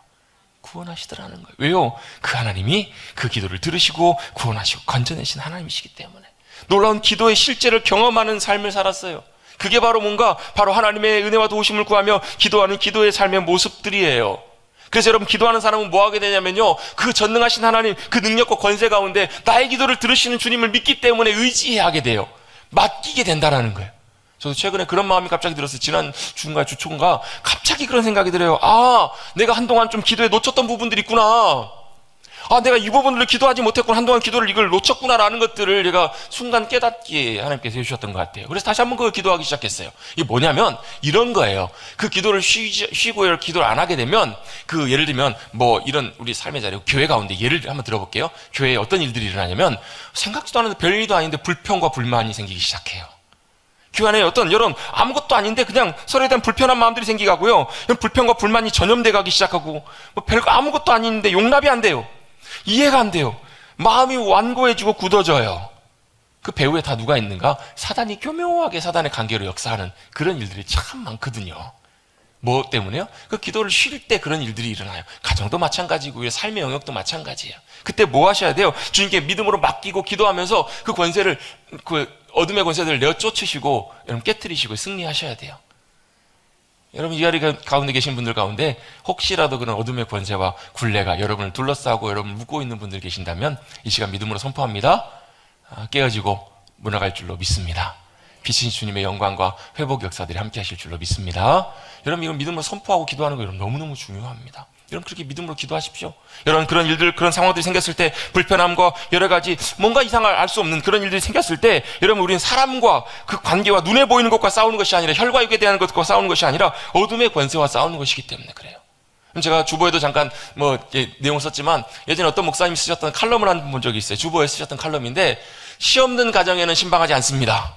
구원하시더라는 거예요. 왜요? 그 하나님이 그 기도를 들으시고 구원하시고 건져내신 하나님이시기 때문에. 놀라운 기도의 실제를 경험하는 삶을 살았어요. 그게 바로 뭔가 바로 하나님의 은혜와 도우심을 구하며 기도하는 기도의 삶의 모습들이에요. 그래서 여러분 기도하는 사람은 뭐 하게 되냐면요, 그 전능하신 하나님 그 능력과 권세 가운데 나의 기도를 들으시는 주님을 믿기 때문에 의지해야 하게 돼요. 맡기게 된다라는 거예요. 저도 최근에 그런 마음이 갑자기 들었어요. 지난 주중과 주초인가 갑자기 그런 생각이 들어요. 아, 내가 한동안 좀 기도에 놓쳤던 부분들이 있구나. 아, 내가 이 부분을 기도하지 못했구나. 한동안 기도를 이걸 놓쳤구나라는 것들을 제가 순간 깨닫게 하나님께서 해주셨던 것 같아요. 그래서 다시 한번 그걸 기도하기 시작했어요. 이게 뭐냐면 이런 거예요. 그 기도를 쉬고 기도를 안 하게 되면 그 예를 들면 뭐 이런 우리 삶의 자리 교회 가운데 예를 한번 들어볼게요. 교회에 어떤 일들이 일어나냐면 생각지도 않은데 별일도 아닌데 불평과 불만이 생기기 시작해요. 교회 안에 어떤 여러분 아무것도 아닌데 그냥 서로에 대한 불편한 마음들이 생기고요. 불평과 불만이 전염돼 가기 시작하고 뭐 별거 아무것도 아닌데 용납이 안 돼요. 이해가 안 돼요. 마음이 완고해지고 굳어져요. 그 배후에 다 누가 있는가? 사단이 교묘하게 사단의 관계로 역사하는 그런 일들이 참 많거든요. 뭐 때문에요? 그 기도를 쉴 때 그런 일들이 일어나요. 가정도 마찬가지고요. 삶의 영역도 마찬가지예요. 그때 뭐 하셔야 돼요? 주님께 믿음으로 맡기고 기도하면서 그 권세를, 그 어둠의 권세들을 내어 쫓으시고 여러분 깨트리시고 승리하셔야 돼요. 여러분 이 자리 가운데 계신 분들 가운데 혹시라도 그런 어둠의 권세와 굴레가 여러분을 둘러싸고 여러분을 묶고 있는 분들 계신다면 이 시간 믿음으로 선포합니다. 깨어지고 무너갈 줄로 믿습니다. 빛인 주님의 영광과 회복 역사들이 함께 하실 줄로 믿습니다. 여러분 이건 믿음으로 선포하고 기도하는 거 여러분 너무너무 중요합니다. 여러분 그렇게 믿음으로 기도하십시오. 여러분 그런 일들, 그런 상황들이 생겼을 때 불편함과 여러 가지 뭔가 이상을 알 수 없는 그런 일들이 생겼을 때 여러분 우리는 사람과 그 관계와 눈에 보이는 것과 싸우는 것이 아니라 혈과 육에 대한 것과 싸우는 것이 아니라 어둠의 권세와 싸우는 것이기 때문에 그래요. 제가 주보에도 잠깐 내용을 썼지만 예전에 어떤 목사님이 쓰셨던 칼럼을 한 번 본 적이 있어요. 주보에 쓰셨던 칼럼인데 시 없는 가정에는 신방하지 않습니다.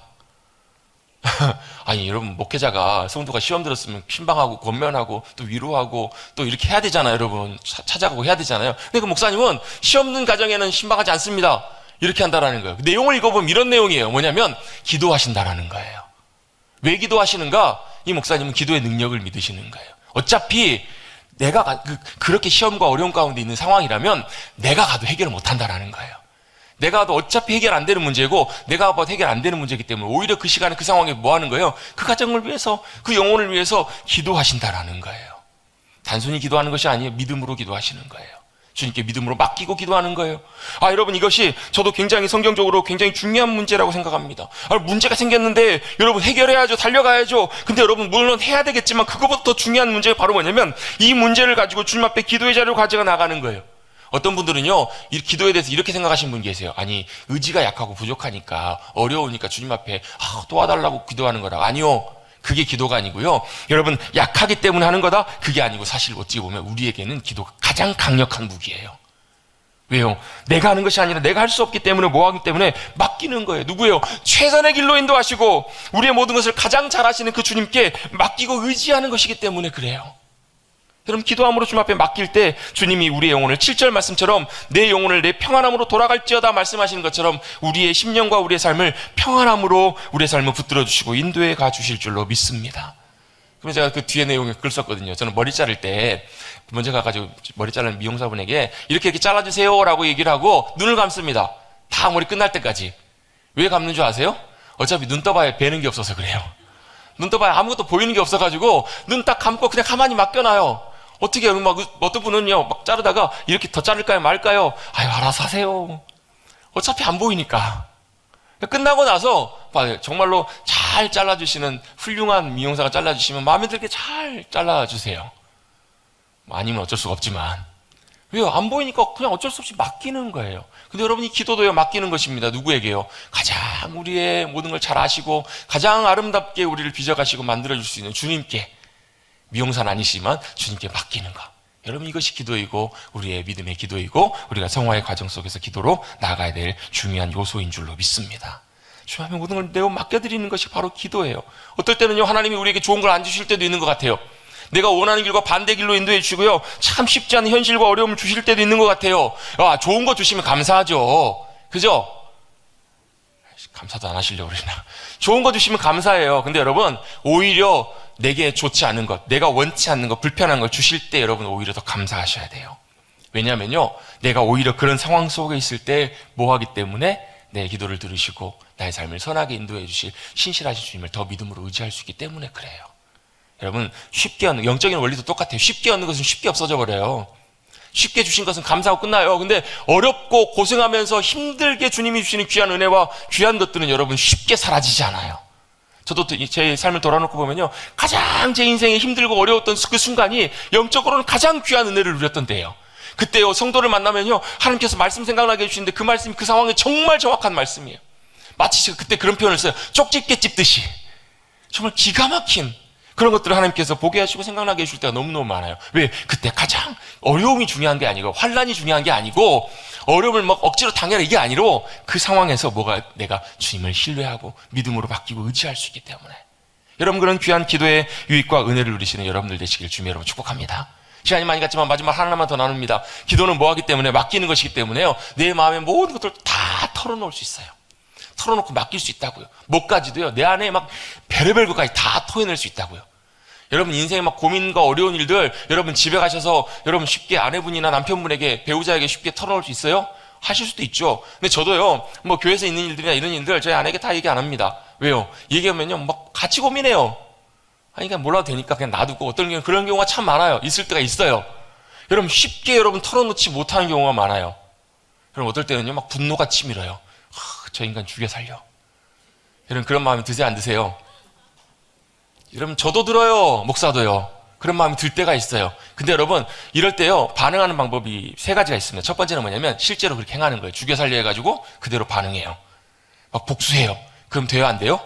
아니 여러분 목회자가 성도가 시험 들었으면 신방하고 권면하고 또 위로하고 또 이렇게 해야 되잖아요. 여러분 찾아가고 해야 되잖아요. 근데 그 목사님은 시 없는 가정에는 신방하지 않습니다 이렇게 한다라는 거예요. 내용을 읽어보면 이런 내용이에요. 뭐냐면 기도하신다라는 거예요. 왜 기도하시는가? 이 목사님은 기도의 능력을 믿으시는 거예요. 어차피 내가 그렇게 시험과 어려움 가운데 있는 상황이라면 내가 가도 해결을 못한다라는 거예요. 내가 가도 어차피 해결 안 되는 문제고 내가 봐도 해결 안 되는 문제이기 때문에 오히려 그 시간에 그 상황에 뭐 하는 거예요? 그 가정을 위해서 그 영혼을 위해서 기도하신다라는 거예요. 단순히 기도하는 것이 아니에요. 믿음으로 기도하시는 거예요. 주님께 믿음으로 맡기고 기도하는 거예요. 아 여러분 이것이 저도 굉장히 성경적으로 굉장히 중요한 문제라고 생각합니다. 문제가 생겼는데 여러분 해결해야죠. 달려가야죠. 근데 여러분 물론 해야 되겠지만 그것보다 더 중요한 문제가 바로 뭐냐면 이 문제를 가지고 주님 앞에 기도의 자리로 가져가 나가는 거예요. 어떤 분들은요 이 기도에 대해서 이렇게 생각하시는 분 계세요. 아니 의지가 약하고 부족하니까 어려우니까 주님 앞에 도와달라고 기도하는 거라. 아니요, 그게 기도가 아니고요. 여러분 약하기 때문에 하는 거다? 그게 아니고 사실 어찌 보면 우리에게는 기도가 가장 강력한 무기예요. 왜요? 내가 하는 것이 아니라 내가 할 수 없기 때문에 뭐 하기 때문에 맡기는 거예요. 누구예요? 최선의 길로 인도하시고 우리의 모든 것을 가장 잘 하시는 그 주님께 맡기고 의지하는 것이기 때문에 그래요. 여러분 기도함으로 주님 앞에 맡길 때 주님이 우리의 영혼을 7절 말씀처럼 내 영혼을 내 평안함으로 돌아갈지어다 말씀하시는 것처럼 우리의 심령과 우리의 삶을 평안함으로 우리의 삶을 붙들어 주시고 인도해 가 주실 줄로 믿습니다. 그러면 제가 그 뒤에 내용에 글 썼거든요. 저는 머리 자를 때 먼저 가가지고 머리 자르는 미용사분에게 이렇게 잘라주세요 라고 얘기를 하고 눈을 감습니다. 다 머리 끝날 때까지. 왜 감는 줄 아세요? 어차피 눈 떠봐야 뵈는 게 없어서 그래요. 눈 떠봐야 아무것도 보이는 게 없어가지고 눈 딱 감고 그냥 가만히 맡겨놔요. 어떻게 해요? 어떤 분은요 막 자르다가 이렇게 더 자를까요 말까요? 아유 알아서 하세요. 어차피 안 보이니까. 끝나고 나서 정말로 잘 잘라주시는 훌륭한 미용사가 잘라주시면 마음에 들게 잘 잘라주세요. 아니면 어쩔 수가 없지만 왜요? 안 보이니까 그냥 어쩔 수 없이 맡기는 거예요. 근데 여러분, 이 기도도요, 맡기는 것입니다. 누구에게요? 가장 우리의 모든 걸 잘 아시고 가장 아름답게 우리를 빚어가시고 만들어줄 수 있는 주님께, 미용사는 아니시지만 주님께 맡기는 것. 여러분, 이것이 기도이고 우리의 믿음의 기도이고 우리가 성화의 과정 속에서 기도로 나아가야 될 중요한 요소인 줄로 믿습니다. 주님 앞에 모든 걸 내어 맡겨드리는 것이 바로 기도예요. 어떨 때는요, 하나님이 우리에게 좋은 걸 안 주실 때도 있는 것 같아요. 내가 원하는 길과 반대 길로 인도해 주시고요, 참 쉽지 않은 현실과 어려움을 주실 때도 있는 것 같아요. 좋은 거 주시면 감사하죠. 그죠? 감사도 안 하시려고 그러나. 좋은 거 주시면 감사해요. 근데 여러분, 오히려 내게 좋지 않은 것, 내가 원치 않는 것, 불편한 걸 주실 때 여러분 오히려 더 감사하셔야 돼요. 왜냐하면요, 내가 오히려 그런 상황 속에 있을 때 뭐하기 때문에 내 기도를 들으시고 나의 삶을 선하게 인도해 주실 신실하신 주님을 더 믿음으로 의지할 수 있기 때문에 그래요. 여러분, 쉽게 얻는, 영적인 원리도 똑같아요. 쉽게 얻는 것은 쉽게 없어져 버려요. 쉽게 주신 것은 감사하고 끝나요. 근데 어렵고 고생하면서 힘들게 주님이 주시는 귀한 은혜와 귀한 것들은 여러분 쉽게 사라지지 않아요. 저도 제 삶을 돌아놓고 보면요, 가장 제 인생에 힘들고 어려웠던 그 순간이 영적으로는 가장 귀한 은혜를 누렸던 때예요. 그때요, 성도를 만나면요, 하나님께서 말씀 생각나게 해주시는데 그 말씀이 그 상황에 정말 정확한 말씀이에요. 마치 제가 그때 그런 표현을 써요. 쪽집게 찝듯이. 정말 기가 막힌 그런 것들을 하나님께서 보게 하시고 생각나게 해줄 때가 너무너무 많아요. 왜? 그때 가장 어려움이 중요한 게 아니고 환난이 중요한 게 아니고 어려움을 막 억지로 당해라 이게 아니로 그 상황에서 내가 주님을 신뢰하고 믿음으로 맡기고 의지할 수 있기 때문에. 여러분, 그런 귀한 기도의 유익과 은혜를 누리시는 여러분들 되시길 주님 여러분 축복합니다. 시간이 많이 갔지만 마지막 하나만 더 나눕니다. 기도는 뭐하기 때문에? 맡기는 것이기 때문에요, 내 마음의 모든 것들을 다 털어놓을 수 있어요. 털어놓고 맡길 수 있다고요. 뭐까지도요, 내 안에 막 별의별 것까지 다 토해낼 수 있다고요. 여러분, 인생의 막 고민과 어려운 일들 여러분 집에 가셔서 여러분 쉽게 아내분이나 남편분에게, 배우자에게 쉽게 털어놓을 수 있어요? 하실 수도 있죠. 근데 저도요, 뭐 교회에서 있는 일들이나 이런 일들 저희 아내에게 다 얘기 안 합니다. 왜요? 얘기하면요, 막 같이 고민해요. 아니, 그냥 몰라도 되니까 그냥 놔두고. 어떤 경우는 그런 경우가 참 많아요. 있을 때가 있어요. 여러분, 쉽게 여러분 털어놓지 못하는 경우가 많아요. 여러분, 어떨 때는요, 막 분노가 치밀어요. 저 인간 죽여 살려. 여러분, 그런 마음이 드세요, 안 드세요? 여러분, 저도 들어요. 목사도요. 그런 마음이 들 때가 있어요. 근데 여러분, 이럴 때요, 반응하는 방법이 세 가지가 있습니다. 첫 번째는 뭐냐면 실제로 그렇게 행하는 거예요. 죽여 살려 해가지고 그대로 반응해요. 막 복수해요. 그럼 돼요, 안 돼요?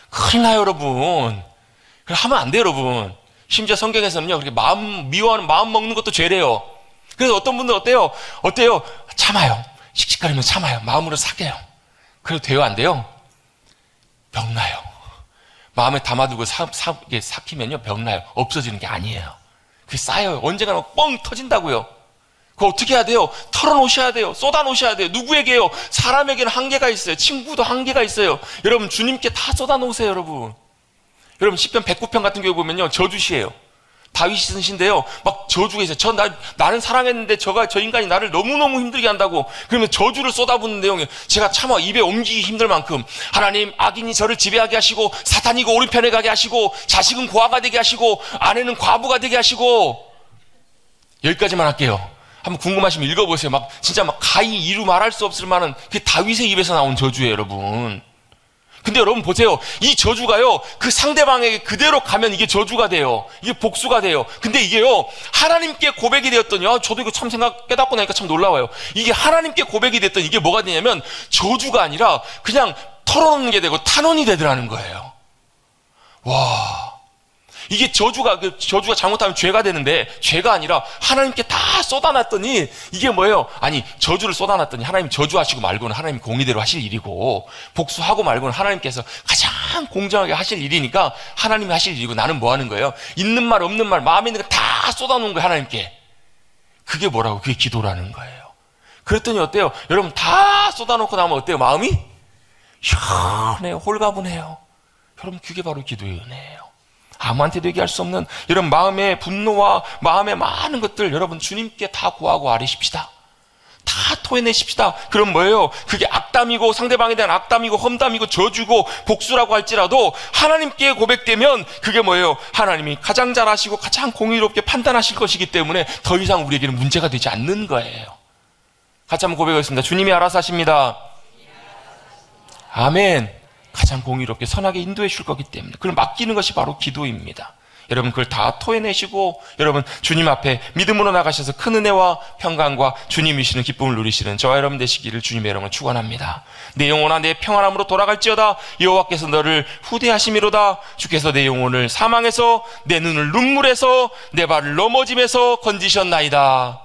큰일 나요, 여러분. 그럼 하면 안 돼요, 여러분. 심지어 성경에서는요, 그렇게 미워하는 마음 먹는 것도 죄래요. 그래서 어떤 분들은 어때요? 참아요. 씩씩거리면 참아요. 마음으로 사겨요. 그래도 돼요, 안 돼요? 병나요. 마음에 담아두고 삭히면요, 병나요. 없어지는 게 아니에요. 그게 쌓여요. 언젠가 뻥 터진다고요. 그거 어떻게 해야 돼요? 털어놓으셔야 돼요. 쏟아놓으셔야 돼요. 누구에게요? 사람에게는 한계가 있어요. 친구도 한계가 있어요. 여러분, 주님께 다 쏟아놓으세요, 여러분. 여러분, 시편 109편 같은 경우 보면요, 저주시예요. 다윗이 쓴 시인데요, 막 저주가 있어요. 나는 사랑했는데 저 인간이 나를 너무너무 힘들게 한다고. 그러면 저주를 쏟아붓는 내용이에요. 제가 차마 입에 옮기기 힘들 만큼 하나님, 악인이 저를 지배하게 하시고 사탄이고 오른편에 가게 하시고 자식은 고아가 되게 하시고 아내는 과부가 되게 하시고. 여기까지만 할게요. 한번 궁금하시면 읽어보세요. 진짜 가히 이루 말할 수 없을 만한, 그게 다윗의 입에서 나온 저주예요, 여러분. 근데 여러분 보세요. 이 저주가요, 그 상대방에게 그대로 가면 이게 저주가 돼요. 이게 복수가 돼요. 근데 이게요, 하나님께 고백이 되었더니, 저도 이거 참 깨닫고 나니까 참 놀라워요. 이게 하나님께 고백이 됐더니 이게 뭐가 되냐면 저주가 아니라 그냥 털어놓는 게 되고 탄원이 되더라는 거예요. 와. 이게 저주가 잘못하면 죄가 되는데, 죄가 아니라 하나님께 다 쏟아놨더니 이게 뭐예요? 아니, 저주를 쏟아놨더니 하나님 저주하시고 말고는 하나님 공의대로 하실 일이고, 복수하고 말고는 하나님께서 가장 공정하게 하실 일이니까 하나님이 하실 일이고, 나는 뭐 하는 거예요? 있는 말 없는 말 마음에 있는 거 다 쏟아놓은 거예요, 하나님께. 그게 뭐라고? 그게 기도라는 거예요. 그랬더니 어때요? 여러분, 다 쏟아놓고 나면 어때요? 마음이 시원해요. 홀가분해요. 여러분, 그게 바로 기도의 은혜예요. 아무한테도 얘기할 수 없는 이런 마음의 분노와 마음의 많은 것들 여러분 주님께 다 구하고 아뢰십시다. 다 토해내십시다. 그럼 뭐예요? 그게 악담이고 상대방에 대한 악담이고 험담이고 저주고 복수라고 할지라도 하나님께 고백되면 그게 뭐예요? 하나님이 가장 잘 아시고 가장 공의롭게 판단하실 것이기 때문에 더 이상 우리에게는 문제가 되지 않는 거예요. 같이 한번 고백하겠습니다. 주님이 알아서 하십니다. 아멘. 가장 공의롭게 선하게 인도해 줄 거기 때문에 그걸 맡기는 것이 바로 기도입니다. 여러분 그걸 다 토해내시고 여러분 주님 앞에 믿음으로 나가셔서 큰 은혜와 평강과 주님이시는 기쁨을 누리시는 저와 여러분 되시기를 주님의 이름으로 축원합니다. 내 영혼아 내 평안함으로 돌아갈지어다. 여호와께서 너를 후대하심이로다. 주께서 내 영혼을 사망에서 내 눈을 눈물에서 내 발을 넘어짐에서 건지셨나이다.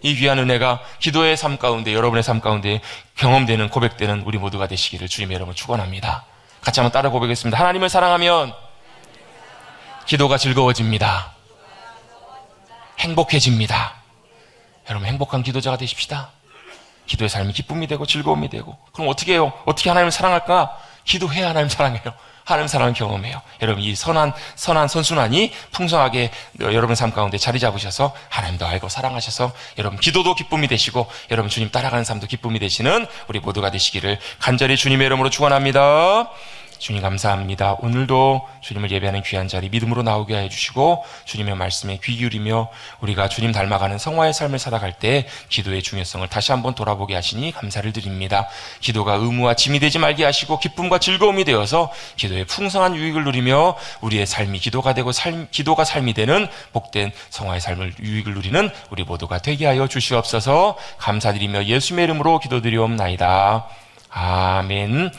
이 귀한 은혜가 기도의 삶 가운데 여러분의 삶 가운데 경험되는 고백되는 우리 모두가 되시기를 주님의 이름으로 축원합니다. 같이 한번 따라 고백하겠습니다. 하나님을 사랑하면 기도가 즐거워집니다. 행복해집니다. 여러분 행복한 기도자가 되십시다. 기도의 삶이 기쁨이 되고 즐거움이 되고. 그럼 어떻게 해요? 어떻게 하나님을 사랑할까? 기도해야 하나님 사랑해요. 하나님 사랑을 경험해요. 여러분 이 선한 선순환이 풍성하게 여러분 삶 가운데 자리 잡으셔서 하나님도 알고 사랑하셔서 여러분 기도도 기쁨이 되시고 여러분 주님 따라가는 삶도 기쁨이 되시는 우리 모두가 되시기를 간절히 주님의 이름으로 축원합니다. 주님 감사합니다. 오늘도 주님을 예배하는 귀한 자리 믿음으로 나오게 해주시고 주님의 말씀에 귀 기울이며 우리가 주님 닮아가는 성화의 삶을 살아갈 때 기도의 중요성을 다시 한번 돌아보게 하시니 감사를 드립니다. 기도가 의무와 짐이 되지 말게 하시고 기쁨과 즐거움이 되어서 기도의 풍성한 유익을 누리며 우리의 삶이 기도가 되고 기도가 삶이 되는 복된 성화의 삶을 유익을 누리는 우리 모두가 되게 하여 주시옵소서. 감사드리며 예수님의 이름으로 기도드리옵나이다. 아멘.